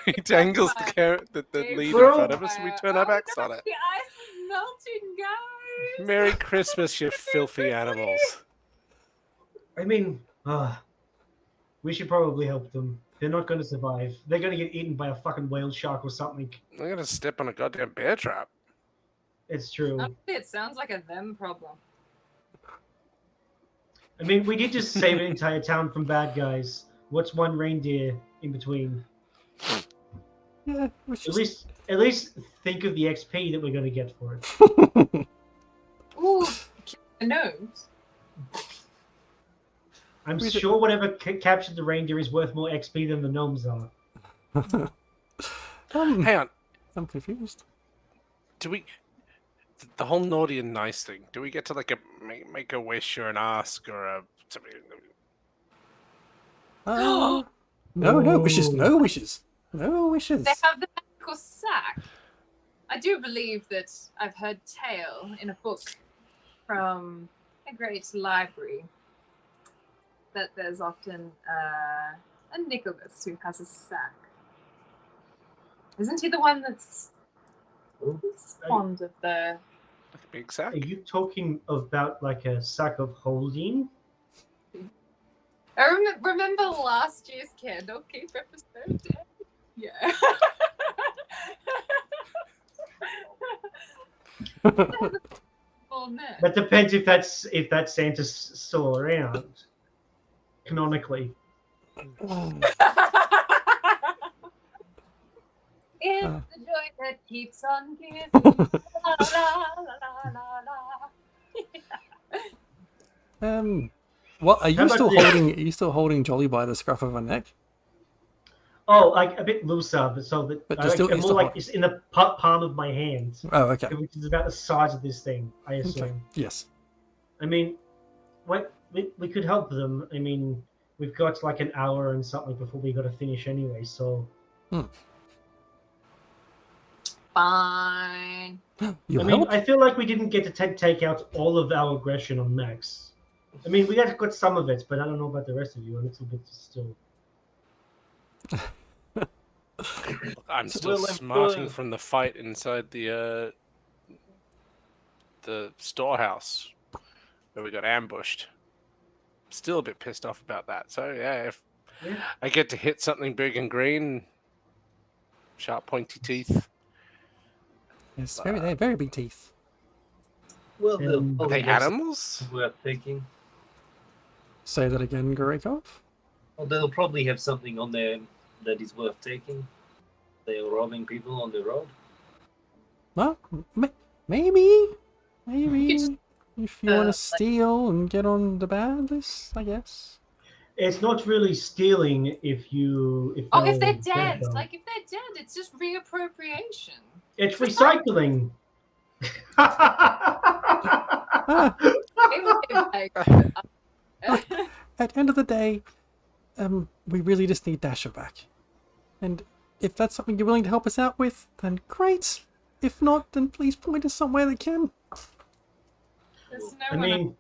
He dangles the carrot, the lead in front of us, and we turn our backs on it. The ice is melting, guys. Merry Christmas, you filthy animals. I mean, we should probably help them. They're not going to survive. They're going to get eaten by a fucking whale shark or something. I'm gonna step on a goddamn bear trap. It's true. Honestly, it sounds like a them problem. I mean, we did just save an entire town from bad guys. What's one reindeer in between? Yeah, which is... At least think of the XP that we're going to get for it. Ooh, the nose. I'm sure whatever captured the reindeer is worth more XP than the gnomes are. Hang on. I'm confused. Do we... The whole naughty and nice thing, do we get to like make a wish or an ask or a... something? No wishes, no wishes. No wishes. They have the magical sack. I do believe that I've heard tale in a book from a great library that there's often a Nicholas who has a sack. Isn't he the one that's fond of the... Like a big sack? Are you talking about like a sack of holding? I remember last year's Candlekeep episode. Yeah. That depends if that's Santa's still around. Canonically. It's the joy that keeps on giving. La, la, la, la, la. What are How you about still this? holding? Are you still holding Jolly by the scruff of her neck? Oh, like a bit looser, but so that But I just still- like, it's more still like hot. it's in the palm of my hand, Oh, okay. which is about the size of this thing, I assume. Okay. Yes. I mean, what we could help them. I mean, we've got like an hour and something before we got to finish anyway. So Fine. You'll I mean, help. I feel like we didn't get to take out all of our aggression on Max. I mean, we got some of it, but I don't know about the rest of you. A little bit still. I'm still Well, smarting from the fight inside the storehouse where we got ambushed. Still a bit pissed off about that. So yeah, if Yeah. I get to hit something big and green, sharp pointy teeth. Yes, they're very big teeth. Well, Are they'll Are probably they have animals? something worth taking. Say that again, Gorekov. Well, they'll probably have something on there that is worth taking. They're robbing people on the road. Well, maybe just, if you want to like- steal and get on the bad list, I guess. It's not really stealing if Oh, if they're they're dead. though. Like, if they're dead, it's just reappropriation. It's recycling. Maybe like, At the end of the day, we really just need Dasher back. And if that's something you're willing to help us out with, then great. If not, then please point us somewhere that can. there's no I one mean,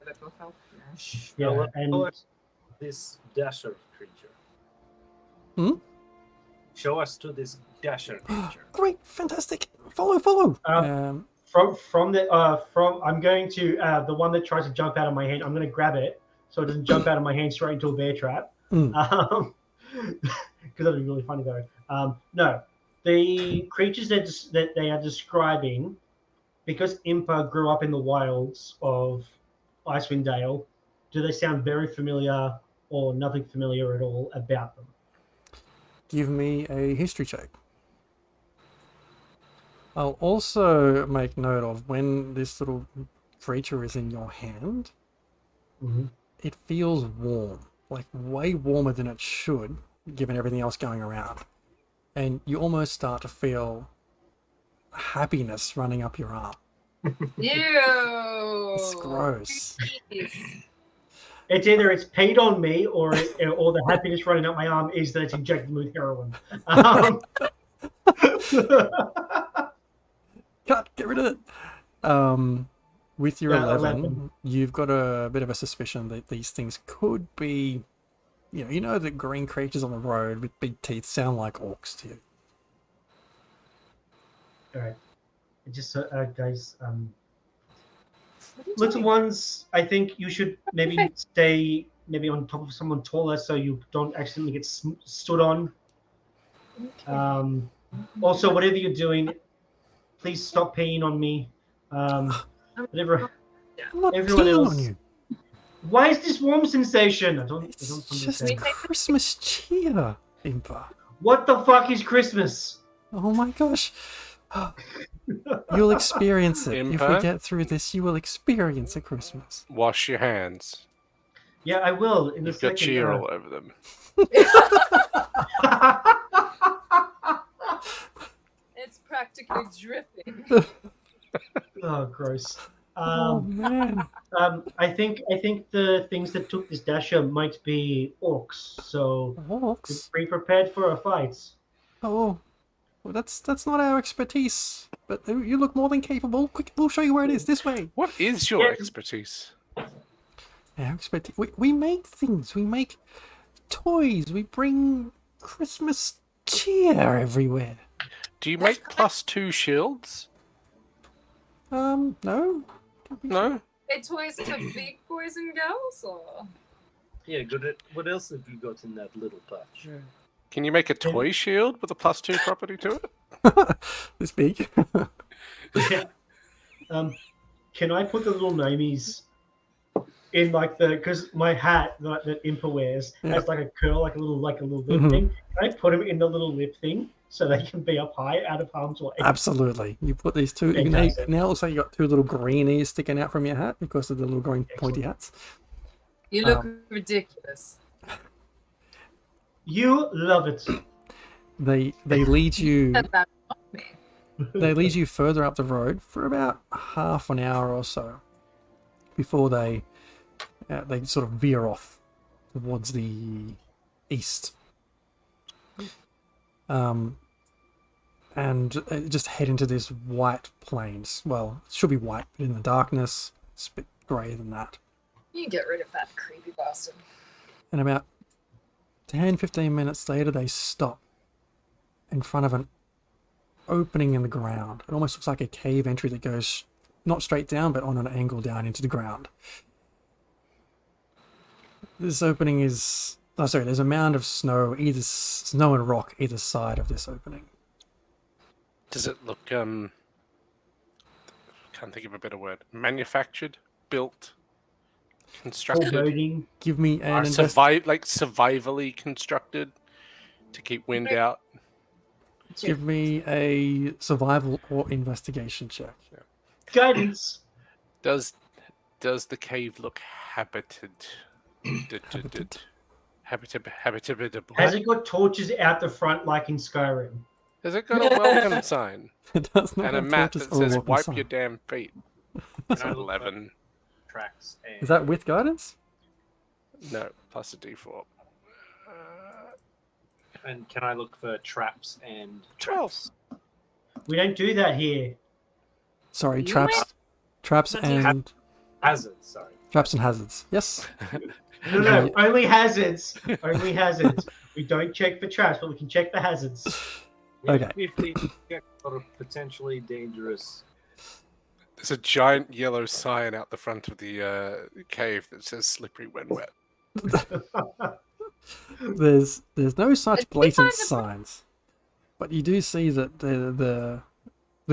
that will help you. yeah, Now, and this Dasher creature. Hmm? Show us to this Dasher creature. Great, fantastic. Follow. from I'm going to the one that tries to jump out of my hand. I'm going to grab it so it doesn't jump out of my hand straight into a bear trap. Because that'd be really funny though. No, the creatures that they are describing, because Impa grew up in the wilds of Icewind Dale, do they sound very familiar or nothing familiar at all about them? Give me a history check. I'll also make note of when this little creature is in your hand, Mm-hmm. it feels warm, like way warmer than it should, given everything else going around. And you almost start to feel happiness running up your arm. Ew. It's gross. Jeez. It's either it's paid on me or the happiness running up my arm is that it's injected me with heroin. Cut, get rid of it. With your Yeah, 11, 11. you've got a bit of a suspicion that these things could be, you know that green creatures on the road with big teeth sound like orcs to you. All right, just guys, What are you little doing? ones. I think you should maybe stay on top of someone taller so you don't accidentally get stood on. Also, whatever you're doing, please stop peeing on me. Whatever. I'm not Everyone peeing else- on you. Why is this warm sensation? I don't It's just understand. Christmas cheer, Impa. What the fuck is Christmas? Oh my gosh. You'll experience it. If we Impa? get through this, you will experience a Christmas. Wash your hands. Yeah, I will in a You've got second. cheer all over them. It's practically dripping. Oh, gross. Oh man. I think the things that took this dasher might be orcs, so Orcs? be prepared for a fight. Oh. Well, that's not our expertise. But you look more than capable. Quick, we'll show you where it is. This way. What is your Yeah. expertise? Our expertise. We make things. We make toys. We bring Christmas cheer everywhere. Do you make +2 shields? No. No? Are toys for big boys and girls, or Yeah, good. What else have you got in that little patch? Can you make a toy shield with a +2 property to it? This big. Yeah. Can I put the little gnomies in like the because my hat that Impa wears has like a curl, like a little lip Mhm. thing. Can I put them in the little lip thing so they can be up high out of harm's way? Absolutely. You put these two. Fantastic. Now it looks like you got two little green ears sticking out from your hat because of the little green pointy hats. you look ridiculous? You love it. They lead you. Said that not me. They lead you further up the road for about half an hour or so before they sort of veer off towards the east. And just head into this white plains. Well, it should be white, but in the darkness, it's a bit greyer than that. You get rid of that creepy bastard. And about 10-15 minutes later, they stop in front of an opening in the ground. It almost looks like a cave entry that goes not straight down, but on an angle down into the ground. This opening is... Oh, sorry, there's a mound of snow, snow and rock either side of this opening. Does it look, can't think of a better word. Manufactured? Built? Constructed? Foreboding. Give me an survivally constructed to keep wind out? Give me a survival or investigation check. Guidance. Does the cave look habited? Habitable. Has it got torches out the front like in Skyrim? Has it got a welcome sign? It does not And a have map torches that or a says welcome wipe sign. your damn feet? Can I look 11. at tracks and Is that with guidance? No, plus a d4. and can I look for traps and 12. We don't do that here. Sorry, You traps and hazards? Sorry. traps and hazards. Yes. No, only hazards. Only hazards. We don't check for traps, but we can check for hazards. Okay. If they get sort of potentially dangerous. There's a giant yellow sign out the front of the cave that says slippery when wet. There's no such It's blatant behind the- signs, but you do see that the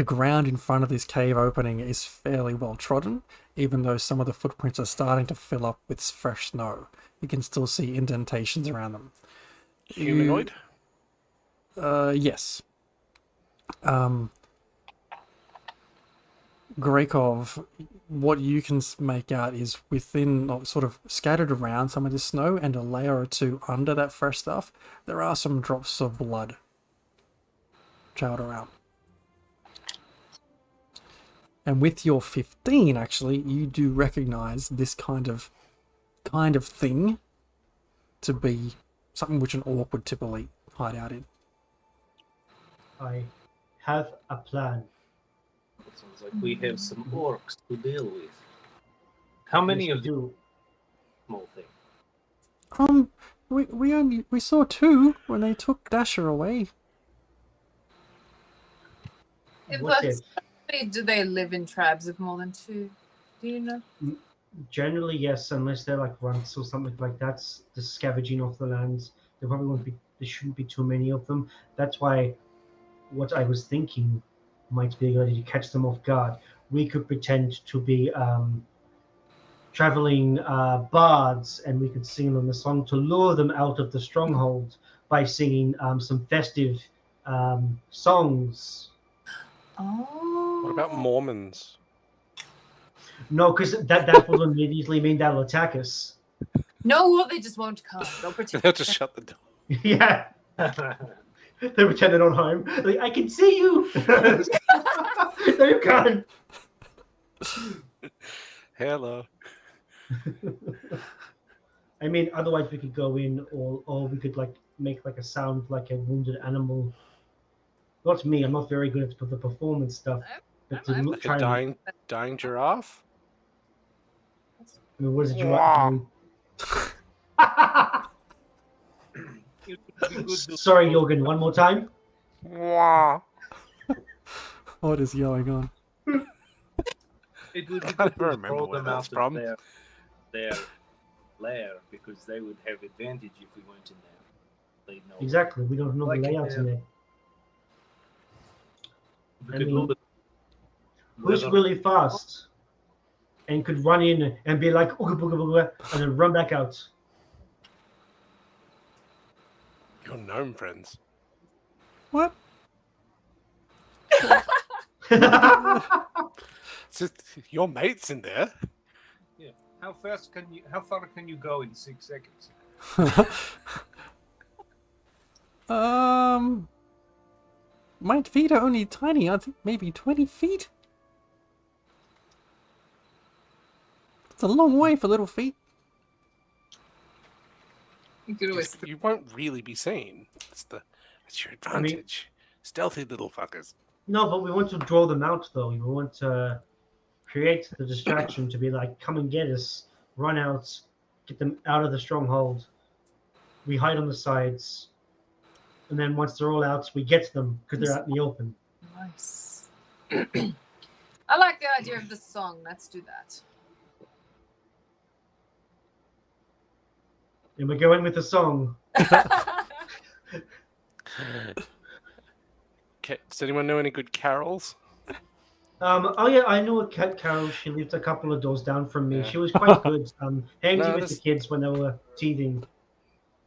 ground in front of this cave opening is fairly well trodden, even though some of the footprints are starting to fill up with fresh snow. You can still see indentations around them. Humanoid? Yes. Grekov, what you can make out is within, or sort of scattered around some of this snow and a layer or two under that fresh stuff, there are some drops of blood trailed around. And with your 15, actually, you do recognize this kind of thing to be something which an orc would typically hide out in. I have a plan. It sounds like we have some orcs to deal with. How many Yes, of we the do? small thing? We saw two when they took Dasher away. What's it? Do they live in tribes of more than two? Do you know? Generally, yes, unless they're like runts or something like that. The scavenging off the lands. There probably won't be. There shouldn't be too many of them. That's why, what I was thinking might be a good idea to catch them off guard. We could pretend to be traveling bards, and we could sing them a song to lure them out of the stronghold by singing some festive songs. Oh. What about Mormons? No, because that will immediately mean they'll attack us. No, well, they just won't come. They'll pretend. They'll just shut the door. Yeah. They pretend they're not home. Like, I can see you. No, you can't. Hello. I mean, otherwise we could go in, or we could like make like a sound like a wounded animal. Not me. I'm not very good at the performance stuff. But to Like try a and, dying giraffe? I mean, what is it you Wah. want to do? Sorry, Jorgen. One more time. Wah. What is going on? It would be I good can't to remember throw where them that's out from. of their lair, because they would have advantage if we went in there. They know. Exactly. We don't know Like the in layouts in there. We I could mean, lure them- Who's lure them- really fast and could run in and be like, "Ooga booga booga," and then run back out? Your gnome friends. What? It's just, your mate's in there. Yeah. How far can you go in 6 seconds? My feet are only tiny. I think maybe 20 feet. It's a long way for little feet. You could always. You won't really be seen. That's your advantage. Stealthy little fuckers. No, but we want to draw them out, though. We want to create the distraction to be like, "Come and get us!" Run out, get them out of the stronghold. We hide on the sides, and then once they're all out, we get them because they're out in the open. Nice. I like the idea of the song. Let's do that. And we go in with the song. Okay, does anyone know any good carols? Oh yeah, I know a cat Carol. She lived a couple of doors down from me. Yeah. She was quite good. Handy No, with the kids when they were teething.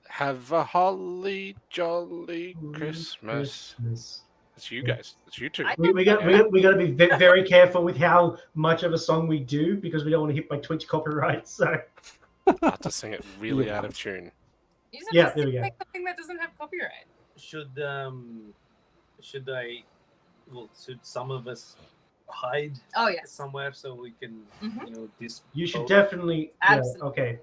Have a holly jolly Christmas. Christmas. That's you guys. That's you two. We got to be very careful with how much of a song we do because we don't want to hit by Twitch copyright. So I have to sing it really out of tune. You just Yeah, have to there we go. make something that doesn't have copyright. Should some of us hide Oh yes. somewhere so we can, Mhm. you should definitely. Yeah, Absolutely. okay.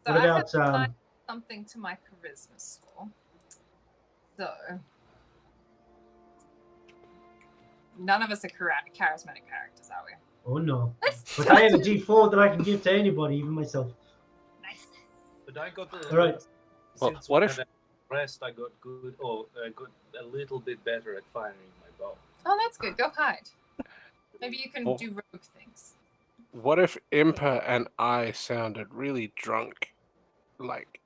So What I have about to find something to my charisma score. So none of us are charismatic characters, are we? Oh no! Let's But I have a D4 that I can give to anybody, even myself. Nice. But I got the. All right. Well, Since what we if- had a rest? I got good. Oh, I got a little bit better at firing my bow. Oh, that's good. Go hide. Maybe you can Well- do rogue things. What if Impa and I sounded really drunk? Like,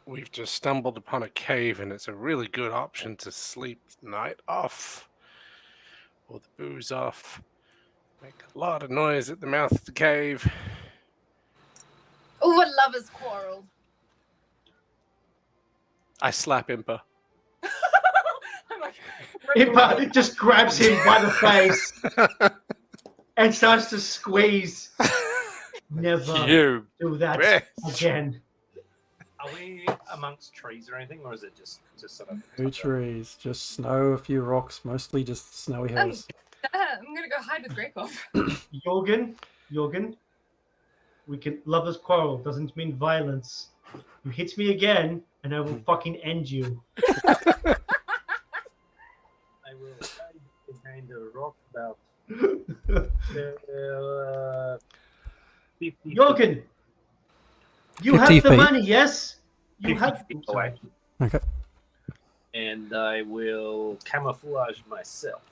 we've just stumbled upon a cave and it's a really good option to sleep the night off. Or the booze off. Make a lot of noise at the mouth of the cave. Oh, a lover's quarrel. I slap Impa. I'm like, Impa just grabs him by the face and starts to squeeze. Never You do that bitch. again. Are we amongst trees or anything, or is it just sort of? No trees, just snow, a few rocks, mostly just snowy hills. I'm gonna go hide with Greykov. Jorgen, we can lovers quarrel doesn't mean violence. You hit me again, and I will fucking end you. I will hide behind a rock about 50 Jorgen, you 50 have the feet. money, yes? You 50 have. feet away. Okay. And I will camouflage myself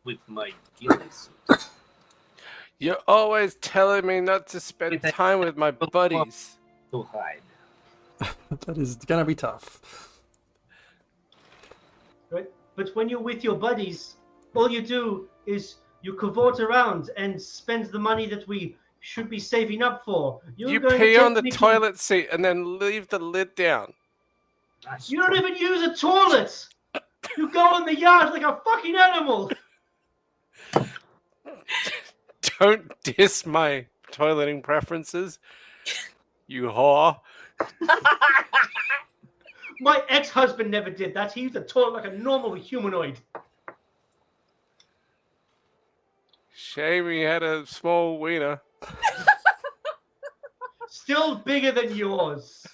with my ghillie suit. You're always telling me not to spend time with my buddies. To hide. That is gonna be tough. Right? But when you're with your buddies, all you do is you cavort around and spend the money that we should be saving up for. You're You going to pee take on the me to- toilet seat and then leave the lid down. Nice. You don't even use a toilet. You go in the yard like a fucking animal. Don't diss my toileting preferences, you whore. My ex-husband never did that. He used a toilet like a normal humanoid. Shame he had a small wiener. Still bigger than yours.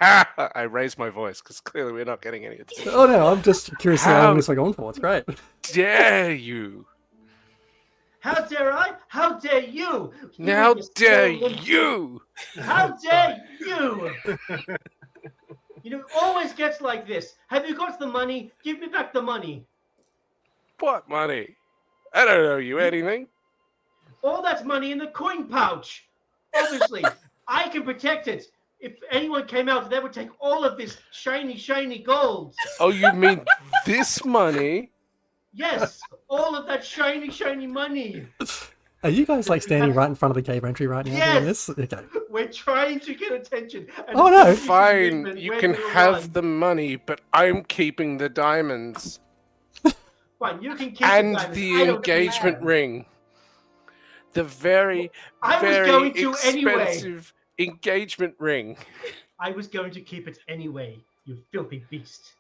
I raised my voice because clearly we're not getting any attention. Oh no, I'm just curious how How- long this is going for. It's great. Dare you? How dare I? How dare you? How You dare stolen- you? How dare you? You know, it always gets like this. Have you got the money? Give me back the money. What money? I don't owe you anything. All that's money in the coin pouch. Obviously, I can protect it. If anyone came out, they would take all of this shiny, shiny gold. Oh, you mean this money? Yes, all of that shiny, shiny money. Are you guys like standing right in front of the cave entry right now doing this? Okay. We're trying to get attention. And Oh, no. it's a Fine, movement you where can we'll have run. the money, but I'm keeping the diamonds Fine, you can keep and the diamonds. the I don't engagement care. ring. The very, I was very going to anyway. expensive engagement ring. I was going to keep it anyway, you filthy beast.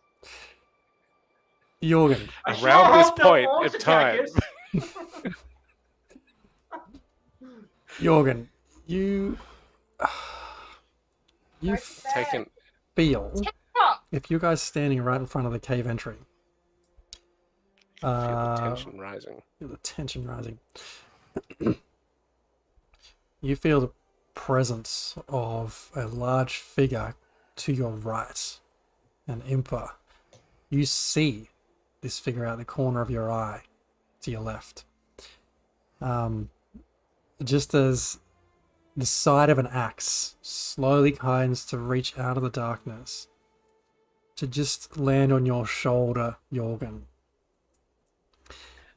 Jorgen, I sure Around this hope no point orcs of attack time. us. Jorgen, you Taken. feel Oh, if you guys standing right in front of the cave entry. Feel the Uh, tension rising. feel the tension rising. You feel the presence of a large figure to your right, an Impa. You see this figure out the corner of your eye to your left. Just as the side of an axe slowly kinds to reach out of the darkness to just land on your shoulder, Jorgen.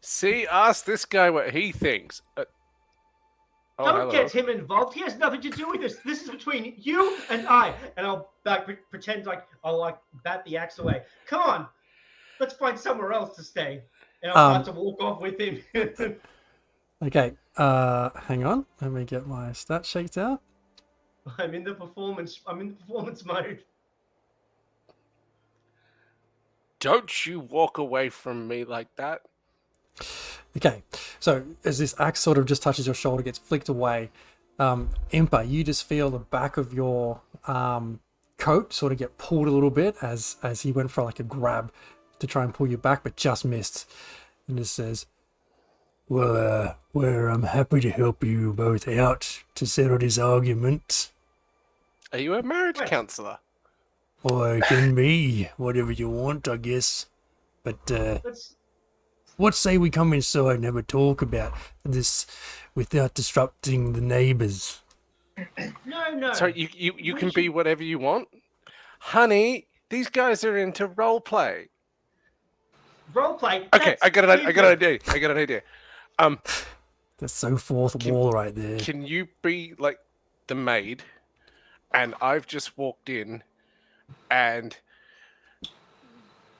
See, ask this guy what he thinks. Oh, Don't hello. get him involved. He has nothing to do with this. This is between you and I. And I'll pretend like I'll like bat the axe away. Come on, let's find somewhere else to stay. And I'll have to walk off with him. Okay, hang on. Let me get my stat sheets out. I'm in the performance mode. Don't you walk away from me like that. Okay, so as this axe sort of just touches your shoulder, gets flicked away, Impa, you just feel the back of your coat sort of get pulled a little bit as he went for like a grab to try and pull you back, but just missed. And just says, well, I'm happy to help you both out to settle this argument. Are you a marriage Right. counselor? Or it can be whatever you want, I guess. But Let's what say we come inside and have a talk about this without disrupting the neighbours? no. So you can should- be whatever you want? Honey, these guys are into role play. Roleplay. Okay, that's I got an stupid. idea. That's so fourth wall right there. Can you be like the maid? And I've just walked in, and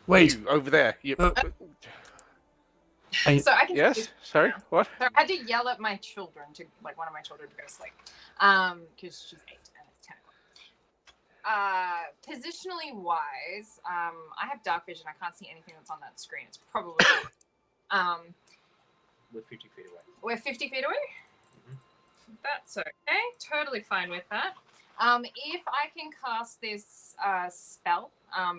Wait, you over there. You, so I can. yes. Sorry. What? So I had to yell at my children to like one of my children to go to sleep, because she's 8 and it's 10 o'clock. Positionally wise, I have dark vision. I can't see anything that's on that screen. It's probably We're 50 feet away. we're 50 feet away. That's okay. Totally fine with that. If I can cast this spell,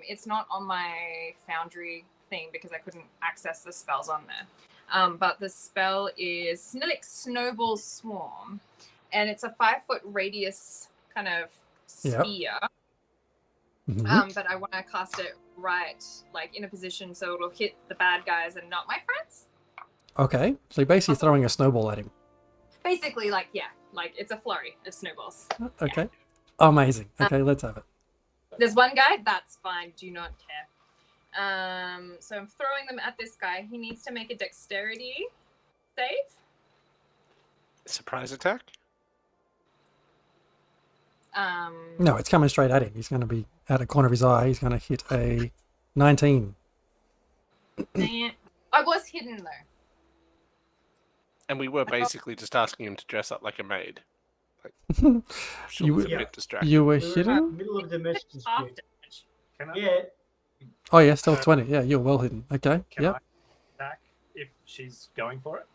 it's not on my Foundry thing because I couldn't access the spells on there. But the spell is Snillick Snowball Swarm, and it's a 5-foot radius kind of Yep. sphere. Mhm. But I want to cast it right, like in a position so it'll hit the bad guys and not my friends. Okay, so you're basically throwing a snowball at him. Basically, like it's a flurry of snowballs. Okay, amazing. Okay, let's have it. There's one guy, that's fine, do not care. So I'm throwing them at this guy. He needs to make a dexterity save. Surprise attack? No, it's coming straight at him. He's going to be out of the corner of his eye. He's going to hit a 19. I was hidden though. And we were basically just asking him to dress up like a maid. Like, You was were- a bit distracting. You were We were in the hidden? middle of the message Half dispute. damage. Can I, Yeah. Oh, yeah, stealth 20. Yeah, you're well hidden. Okay. can Yep. I attack if she's going for it?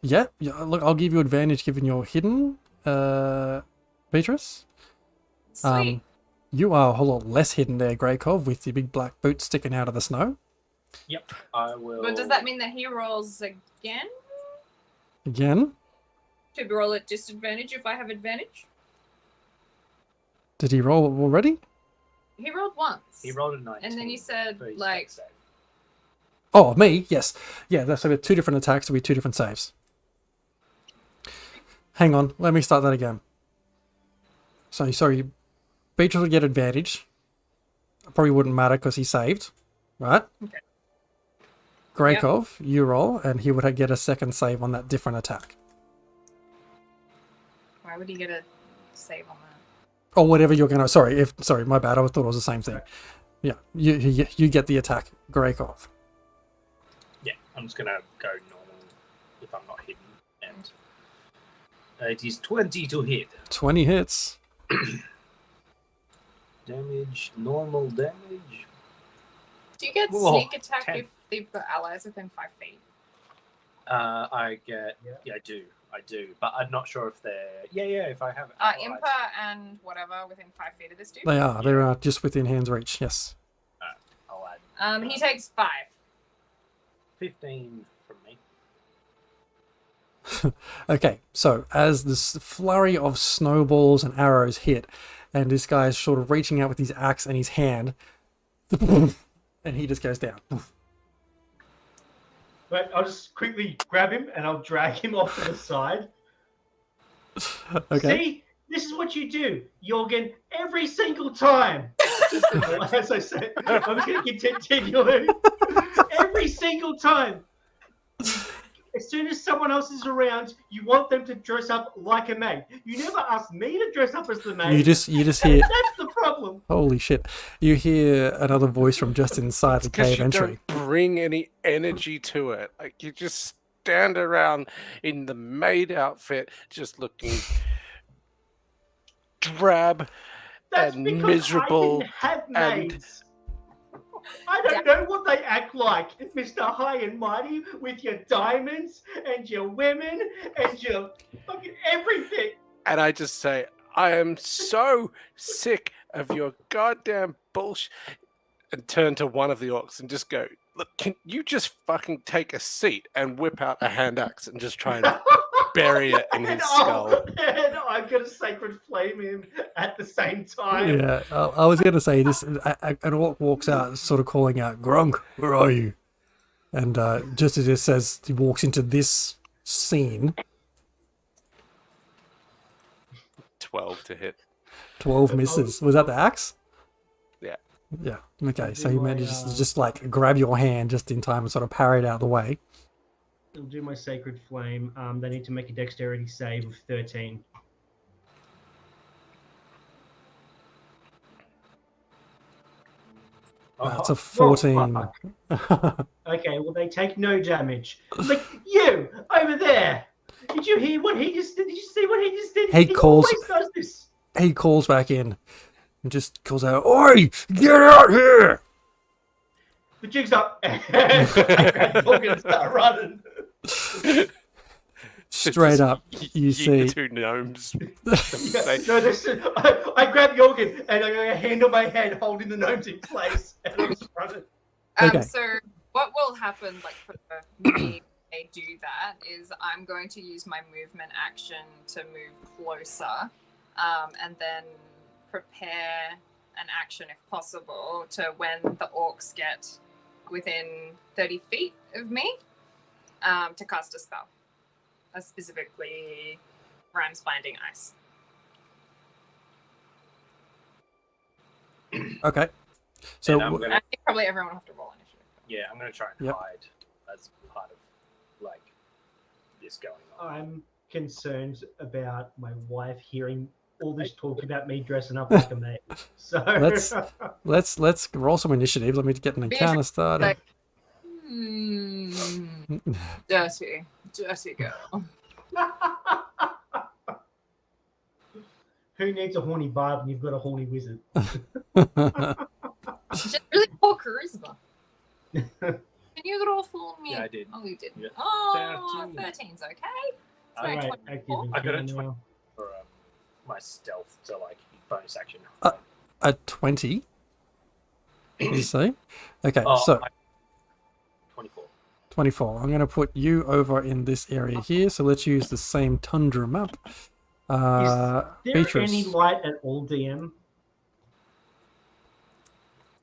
Yeah. Look, I'll give you advantage given you're hidden, Beatrice. Sweet. You are a whole lot less hidden there, Greykov, with your big black boots sticking out of the snow. Yep. I will. But does that mean that he rolls again? Again. To roll at disadvantage if I have advantage? Did he roll already? He rolled once. He rolled a 19. And then you said, for his like, dex save. Oh, me? Yes. Yeah, that's so two different attacks will be two different saves. Hang on, let me start that again. So, sorry, Beatrice would get advantage. Probably wouldn't matter because he saved, right? Okay. Greykov, you roll, and he would get a second save on that different attack. why would he get a save on that? Or whatever you're gonna. Sorry, my bad. I thought it was the same thing. Yeah, you get the attack, Greykov. Yeah, I'm just gonna go normal if I'm not hidden. And it is 20 to hit. 20 hits. Damage, normal damage. Do you get Whoa, sneak attack 10. if they've got allies within 5 feet? I get. Yeah. Yeah, I do. But I'm not sure if they're. Yeah, if I have. Impa and whatever within 5 feet of this dude. They are. They're just within hand's reach. Yes. I'll add He takes 5. 15 from me. Okay, so as this flurry of snowballs and arrows hit, and this guy's sort of reaching out with his axe and his hand, and he just goes down. But I'll just quickly grab him and I'll drag him off to the side. Okay. See, this is what you do, Jorgen, every single time. As I said, I'm just going to continue. Every single time. As soon as someone else is around, you want them to dress up like a maid. You never ask me to dress up as the maid. You just hear. That's the problem. Holy shit! You hear another voice from just inside the Because cave you entry. don't bring any energy to it. Like you just stand around in the maid outfit, just looking drab That's and because miserable. I didn't have and- maids. I don't know what they act like, Mr. High and Mighty, with your diamonds and your women and your fucking everything. And I just say, I am so sick of your goddamn bullshit. And turn to one of the orcs and just go, look, can you just fucking take a seat and whip out a hand axe and just try and bury it in his skull? And I'm going to sacred flame him at the same time. Yeah, I was going to say this. An orc walks out, sort of calling out, "Grunk, where are you?" And just as it says, he walks into this scene. 12 to hit. 12 misses. Was that the axe? Yeah. Yeah. Okay, so do he my, manages to just like grab your hand just in time and sort of parry it out of the way. I'll do my sacred flame. They need to make a dexterity save of 13. That's a 14. Okay, well, they take no damage. Like, you, over there. Did you hear what he just did? Did you see what he just did? He calls- always does this. He calls back in and just calls out, "Oi, get out here!" The jig's up. I'm going to start running. Straight up, you see. The two gnomes. Yeah, Say, no, I grab Jorgen and I got a hand on my head holding the gnomes in place. And I'm just running. Okay. So what will happen, like for me, I do that is I'm going to use my movement action to move closer, and then prepare an action if possible to when the orcs get within 30 feet of me, to cast a spell. Specifically, Rime's Blinding Ice. Okay. So And I'm gonna I think Probably everyone will have to roll initiative. Yeah, I'm going to try and Yep. hide as part of like this going on. I'm concerned about my wife hearing all this talk about me dressing up like a maid. So Let's roll some initiative. Let me get an encounter started. Like, dirty girl. who needs a horny barb when you've got a horny wizard? Just really poor charisma. Can you roll for me? Yeah, I did. Oh, you did. Yeah. Oh, 13. 13's okay. All Sorry, Right, 24. active I got a encounter 20 now. for my stealth to like bonus action. A 20. Did you say? Okay, Oh, so 24. 24. I'm going to put you over in this area here. So let's use the same tundra map. Is there Beatrice, any light at all, DM?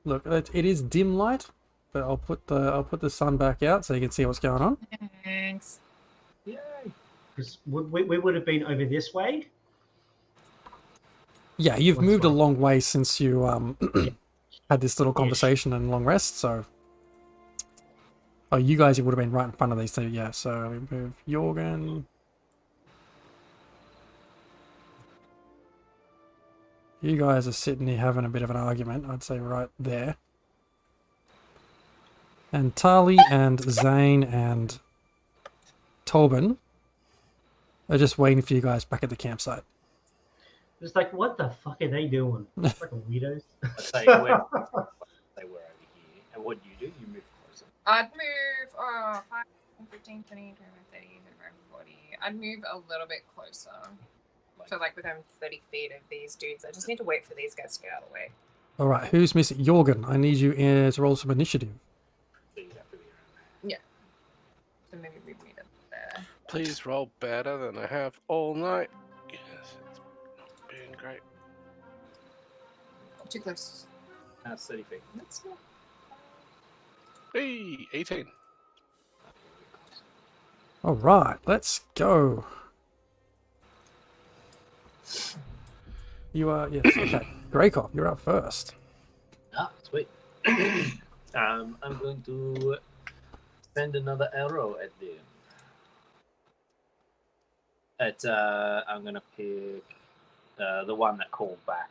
look, it is dim light, but I'll put the sun back out so you can see what's going on. Thanks. Yay! Because we would have been over this way. Yeah, you've What's moved a that? long way since you had this little conversation and long rest. So, oh, you guys would have been right in front of these two. Yeah. So we move Jorgen. You guys are sitting here having a bit of an argument, I'd say right there. And Tali and Zane and Tobin are just waiting for you guys back at the campsite. It's like, what the fuck are they doing? Fucking weirdos. I'd say they were over here. And what do? You move closer. I'd move 5, 15, 20, 25, 30, 35, 40. I'd move a little bit closer. So like within 30 feet of these dudes. I just need to wait for these guys to get out of the way. All right, who's missing? Jorgen, I need you to roll some initiative. So you'd have to be around So maybe we meet up there. Please roll better than I have all night. Yes, it's not been great. Too close. there. 30 feet. That's not... Hey, 18. All right, let's go. You are, yes, okay. Greykov, you're up first. Ah, sweet. I'm going to send another arrow at them. I'm gonna pick the one that called back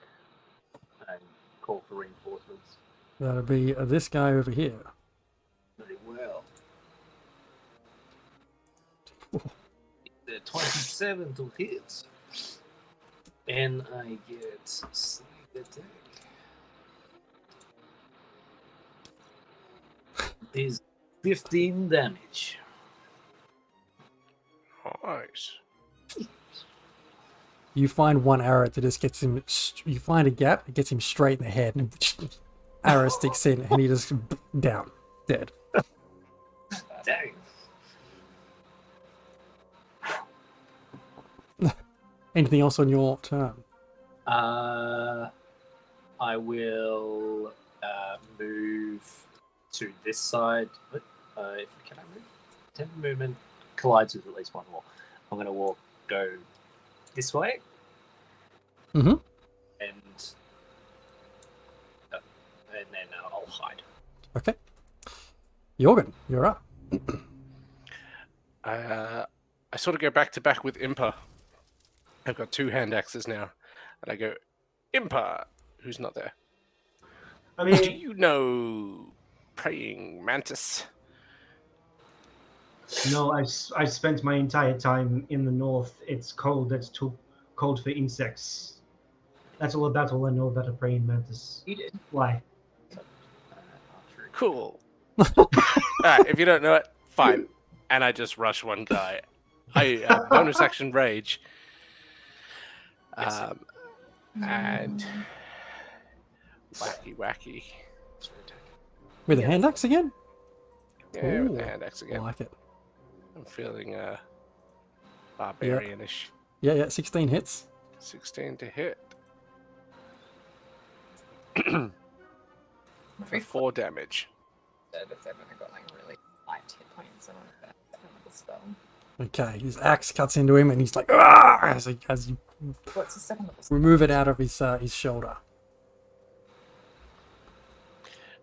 and called for reinforcements. That'll be this guy over here. Very well. The 27 to hit, and I get sneak attack. Is 15 damage. Nice. You find one arrow that just gets him. You find a gap, it gets him straight in the head, and arrow sticks in, and he just down, dead. Dang. Anything else on your turn? I will move to this side. Can I move? 10 movement collides with at least one more. I'm going to go this way. Mm-hmm. And then I'll hide. Okay. Jorgen, you're up. I sort of go back to back with Impa. I've got 2 hand axes now. And I go, Impa, who's not there. I Do mean, you know praying mantis? no, I spent my entire time in the north. It's cold. It's too cold for insects. That's all I know about a praying mantis. You did. Why? Cool. Alright, if you don't know it, fine. And I just rush one guy. I bonus action rage. And wacky. With a hand axe again? Yeah, with Ooh, the hand axe I again. like it. I'm feeling barbarianish. Yeah, 16 hits. 16 to hit. Very For 4 damage. if they've only got like really light hit points, I don't know if that's kind of a spell. Okay, his axe cuts into him, and he's like, "Ah!" as you What's the second level spell? remove it out of his shoulder.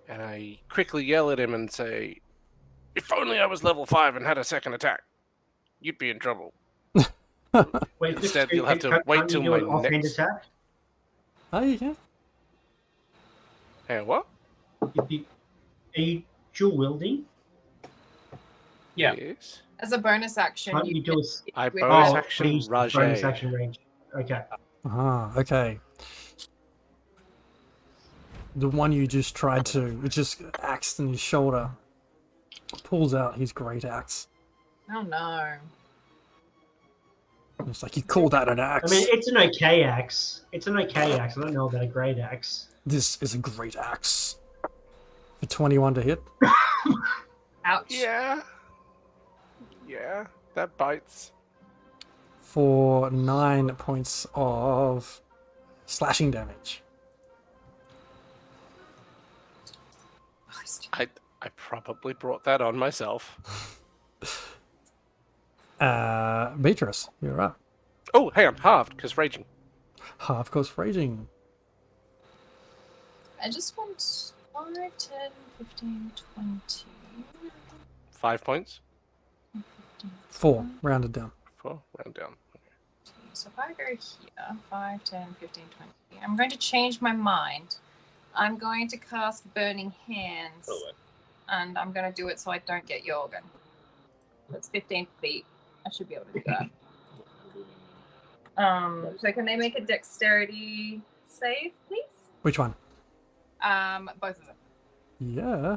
And I quickly yell at him and say, "If only I was level 5 and had a second attack, you'd be in trouble. Wait, Instead, just, you'll have to can't wait you till do my an offhand next." attack? Oh, you can. Hey, what? Are you dual wielding? Yeah. Yes. As a bonus action, Can't you you do a I with- bonus Oh, action please, bonus Rajade. action range. Okay. Ah, okay. The one you just tried to, which just axed in his shoulder, pulls out his great axe. Oh no. And it's like, you call that an I axe? mean, it's an okay axe. It's an okay axe. I don't know about a great axe. This is a great axe. For 21 to hit. Ouch. Yeah. Yeah, that bites. For 9 points of slashing damage. I probably brought that on myself. Beatrice, you're up. Oh, hang on, halved, because raging. Half course raging. I just want 5, 10, 15, 20. 5 points. 4, rounded down. 4, round down. So if I go here, 5, 10, 15, 20, I'm going to change my mind. I'm going to cast Burning Hands, and I'm going to do it so I don't get Jorgen. That's 15 feet. I should be able to do that. So can they make a dexterity save, please? Which one? Both of them. Yeah.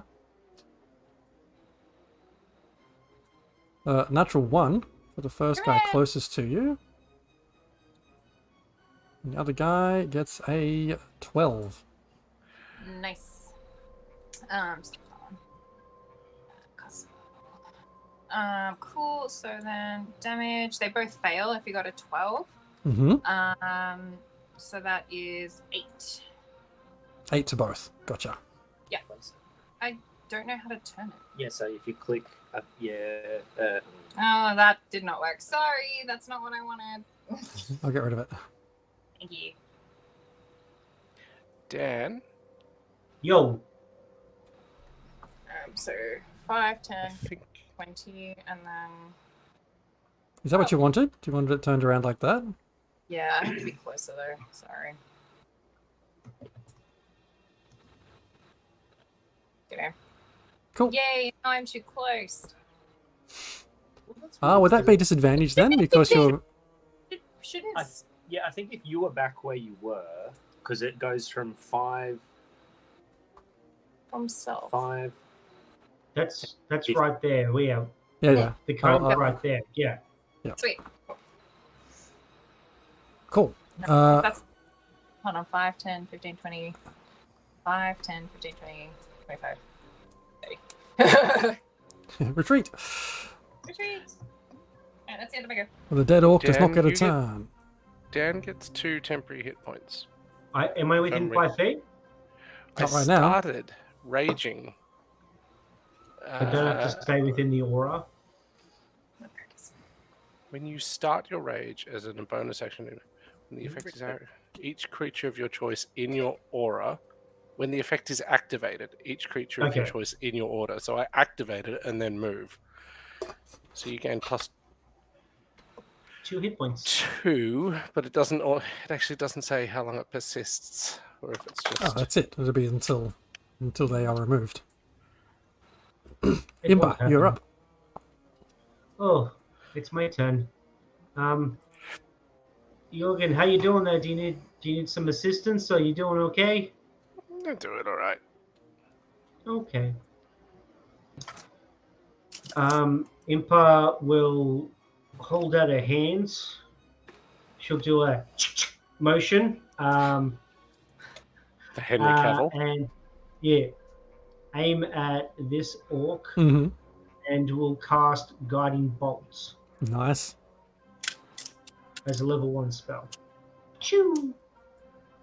Natural 1 for the first guy Hooray! closest to you. And the other guy gets a 12. Nice. Cool. So then damage. They both fail if you got a 12. Mm-hmm. So that is 8. 8 to both. Gotcha. Yeah. I don't know how to turn it. Yeah, so if you click up, Oh, that did not work. Sorry, that's not what I wanted. I'll get rid of it. Thank you. Dan, Yo, So 5, I 10, think 20, and then Is that what you wanted? Do you want it turned around like that? yeah, I have to be closer though. Sorry. Okay. Cool. Yay! Now I'm too close. Would that be disadvantage then? Because you're... Shouldn't. yeah, I think if you were back where you were, because it goes from 5, From self. that's right there. We have Yeah. the code Oh, right there. Yeah. Sweet. Cool. That's. Hold on. 5, 10, 15, 20. 5, 10, 15, 20, 25. 30. Retreat. Retreat. Alright, that's the end of my go. Well, the dead orc does not Dan, get a you get- turn. Dan gets 2 temporary hit points. Am I within From 5 feet? Not I right now. started raging. I don't have to stay within the aura. When you start your rage as a bonus action, when the effect is out, each creature of your choice in your aura, when the effect is activated, each creature of your Okay. choice in your order. So I activate it and then move. So you gain plus 2 hit points. 2, but it doesn't. It actually doesn't say how long it persists, or if it's just. Oh, that's it. It'll be until they are removed. It Impa, won't you're happen. up. Oh, it's my turn. Jorgen, how you doing there? Do you need some assistance? Are you doing okay? I'm doing all right. Okay. Impa will hold out her hands. She'll do a motion. The Henry Cavill. And yeah, aim at this orc Mm-hmm. and will cast guiding bolts Nice. as a level 1 spell. Choo!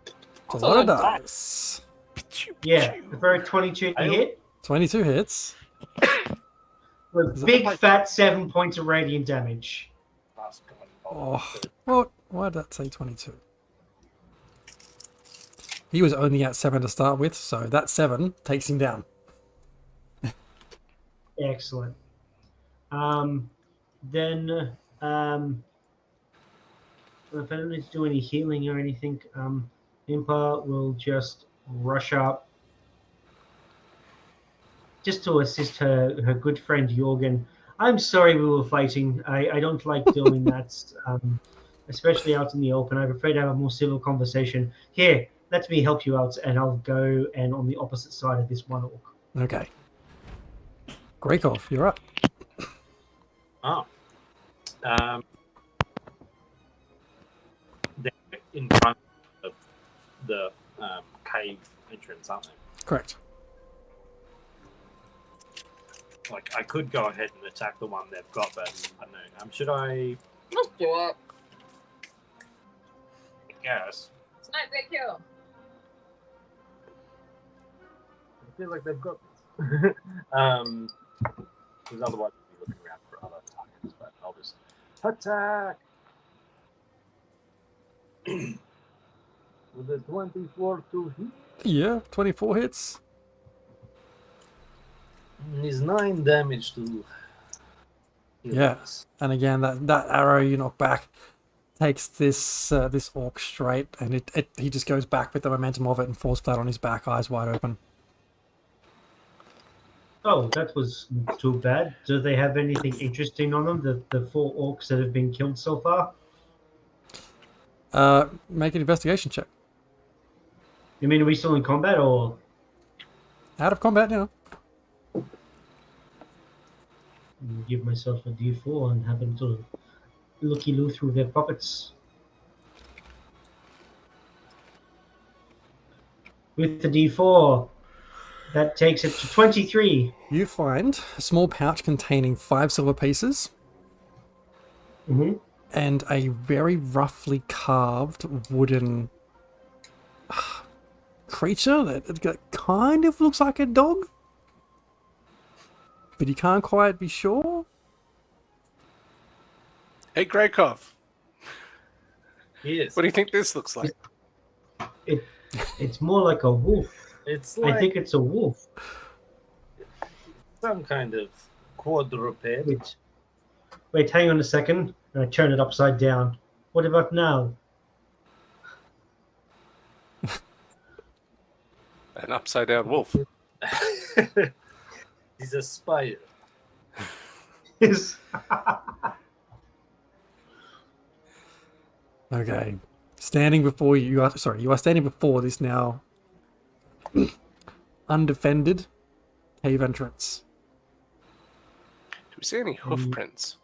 It's a lot of dice. Yeah, the very 22 to hit 22 hits. with Is that big like- fat 7 points of radiant damage. Oh, what? Why did that say 22? He was only at 7 to start with, so that 7 takes him down. Excellent. Then, if I don't need to do any healing or anything, Impa will just rush up just to assist her good friend Jorgen. I'm sorry we were fighting. I don't like doing that, especially out in the open. I prefer to have a more civil conversation. Here, let me help you out, and I'll go and on the opposite side of this one orc. Okay. Grakov, you're up. Oh. They're in front of the cave entrance, aren't they? Correct. Like, I could go ahead and attack the one they've got, but I don't know. Should I? Let's do it. Yes. Snipe that kill. I feel like they've got this. Because otherwise we'll be looking around for other targets, but I'll just attack! With a 24 to hit. Yeah, 24 hits. Is 9 damage to Yes. And again, that arrow you knock back takes this this orc straight, and he just goes back with the momentum of it and falls flat on his back, eyes wide open. Oh, that was not too bad. Do they have anything interesting on them? The 4 orcs that have been killed so far? Make an investigation check. You mean are we still in combat or? Out of combat now. Give myself a D4 and have a little looky-loo through their pockets. With the D4, that takes it to 23. You find a small pouch containing 5 silver pieces Mm-hmm. and a very roughly carved wooden creature that kind of looks like a dog, but you can't quite be sure. Hey, Grakov, Yes. what do you think this looks like? It's more like a wolf. It's like I think it's a wolf. some kind of quadruped. Wait, hang on a second. I turn it upside down. What about now? An upside down wolf. He's a spider. Yes. Okay. Standing before you are standing before this now undefended cave entrance. Do we see any hoof prints?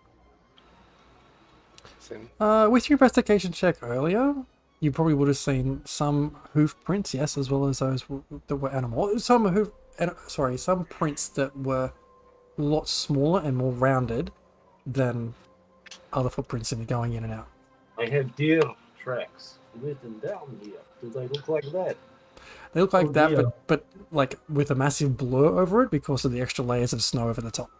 With your investigation check earlier, you probably would have seen some hoof prints, yes, as well as those that were animal. Some prints that were a lot smaller and more rounded than other footprints in the going in and out. I have deer tracks written down here. Do they look like that? They look like Oh, that, dear. but like with a massive blur over it because of the extra layers of snow over the top.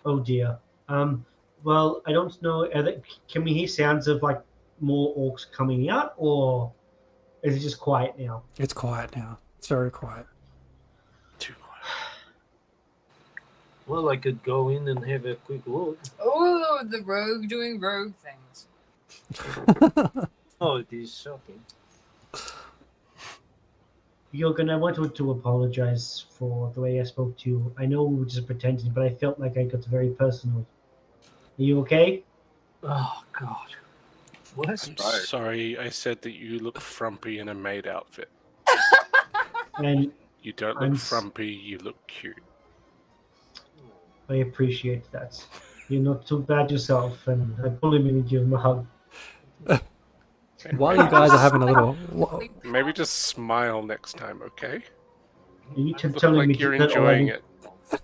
Oh dear. Well, I don't know. Can we hear sounds of like more orcs coming out, or is it just quiet now? It's quiet now. It's very quiet. Too quiet. Well, I could go in and have a quick look. Oh, the rogue doing rogue things. Oh, it is shocking. Jorgen, I wanted to apologize for the way I spoke to you. I know we were just pretending, but I felt like I got very personal. Are you okay? Oh, God. Bless I'm sorry, I said that you look frumpy in a maid outfit. And You don't look I'm frumpy, you look cute. I appreciate that. You're not too bad yourself, and I probably mean to give him a hug. While you guys are having a little... Maybe just smile next time, okay? Are you Look telling me like you're that enjoying already? it.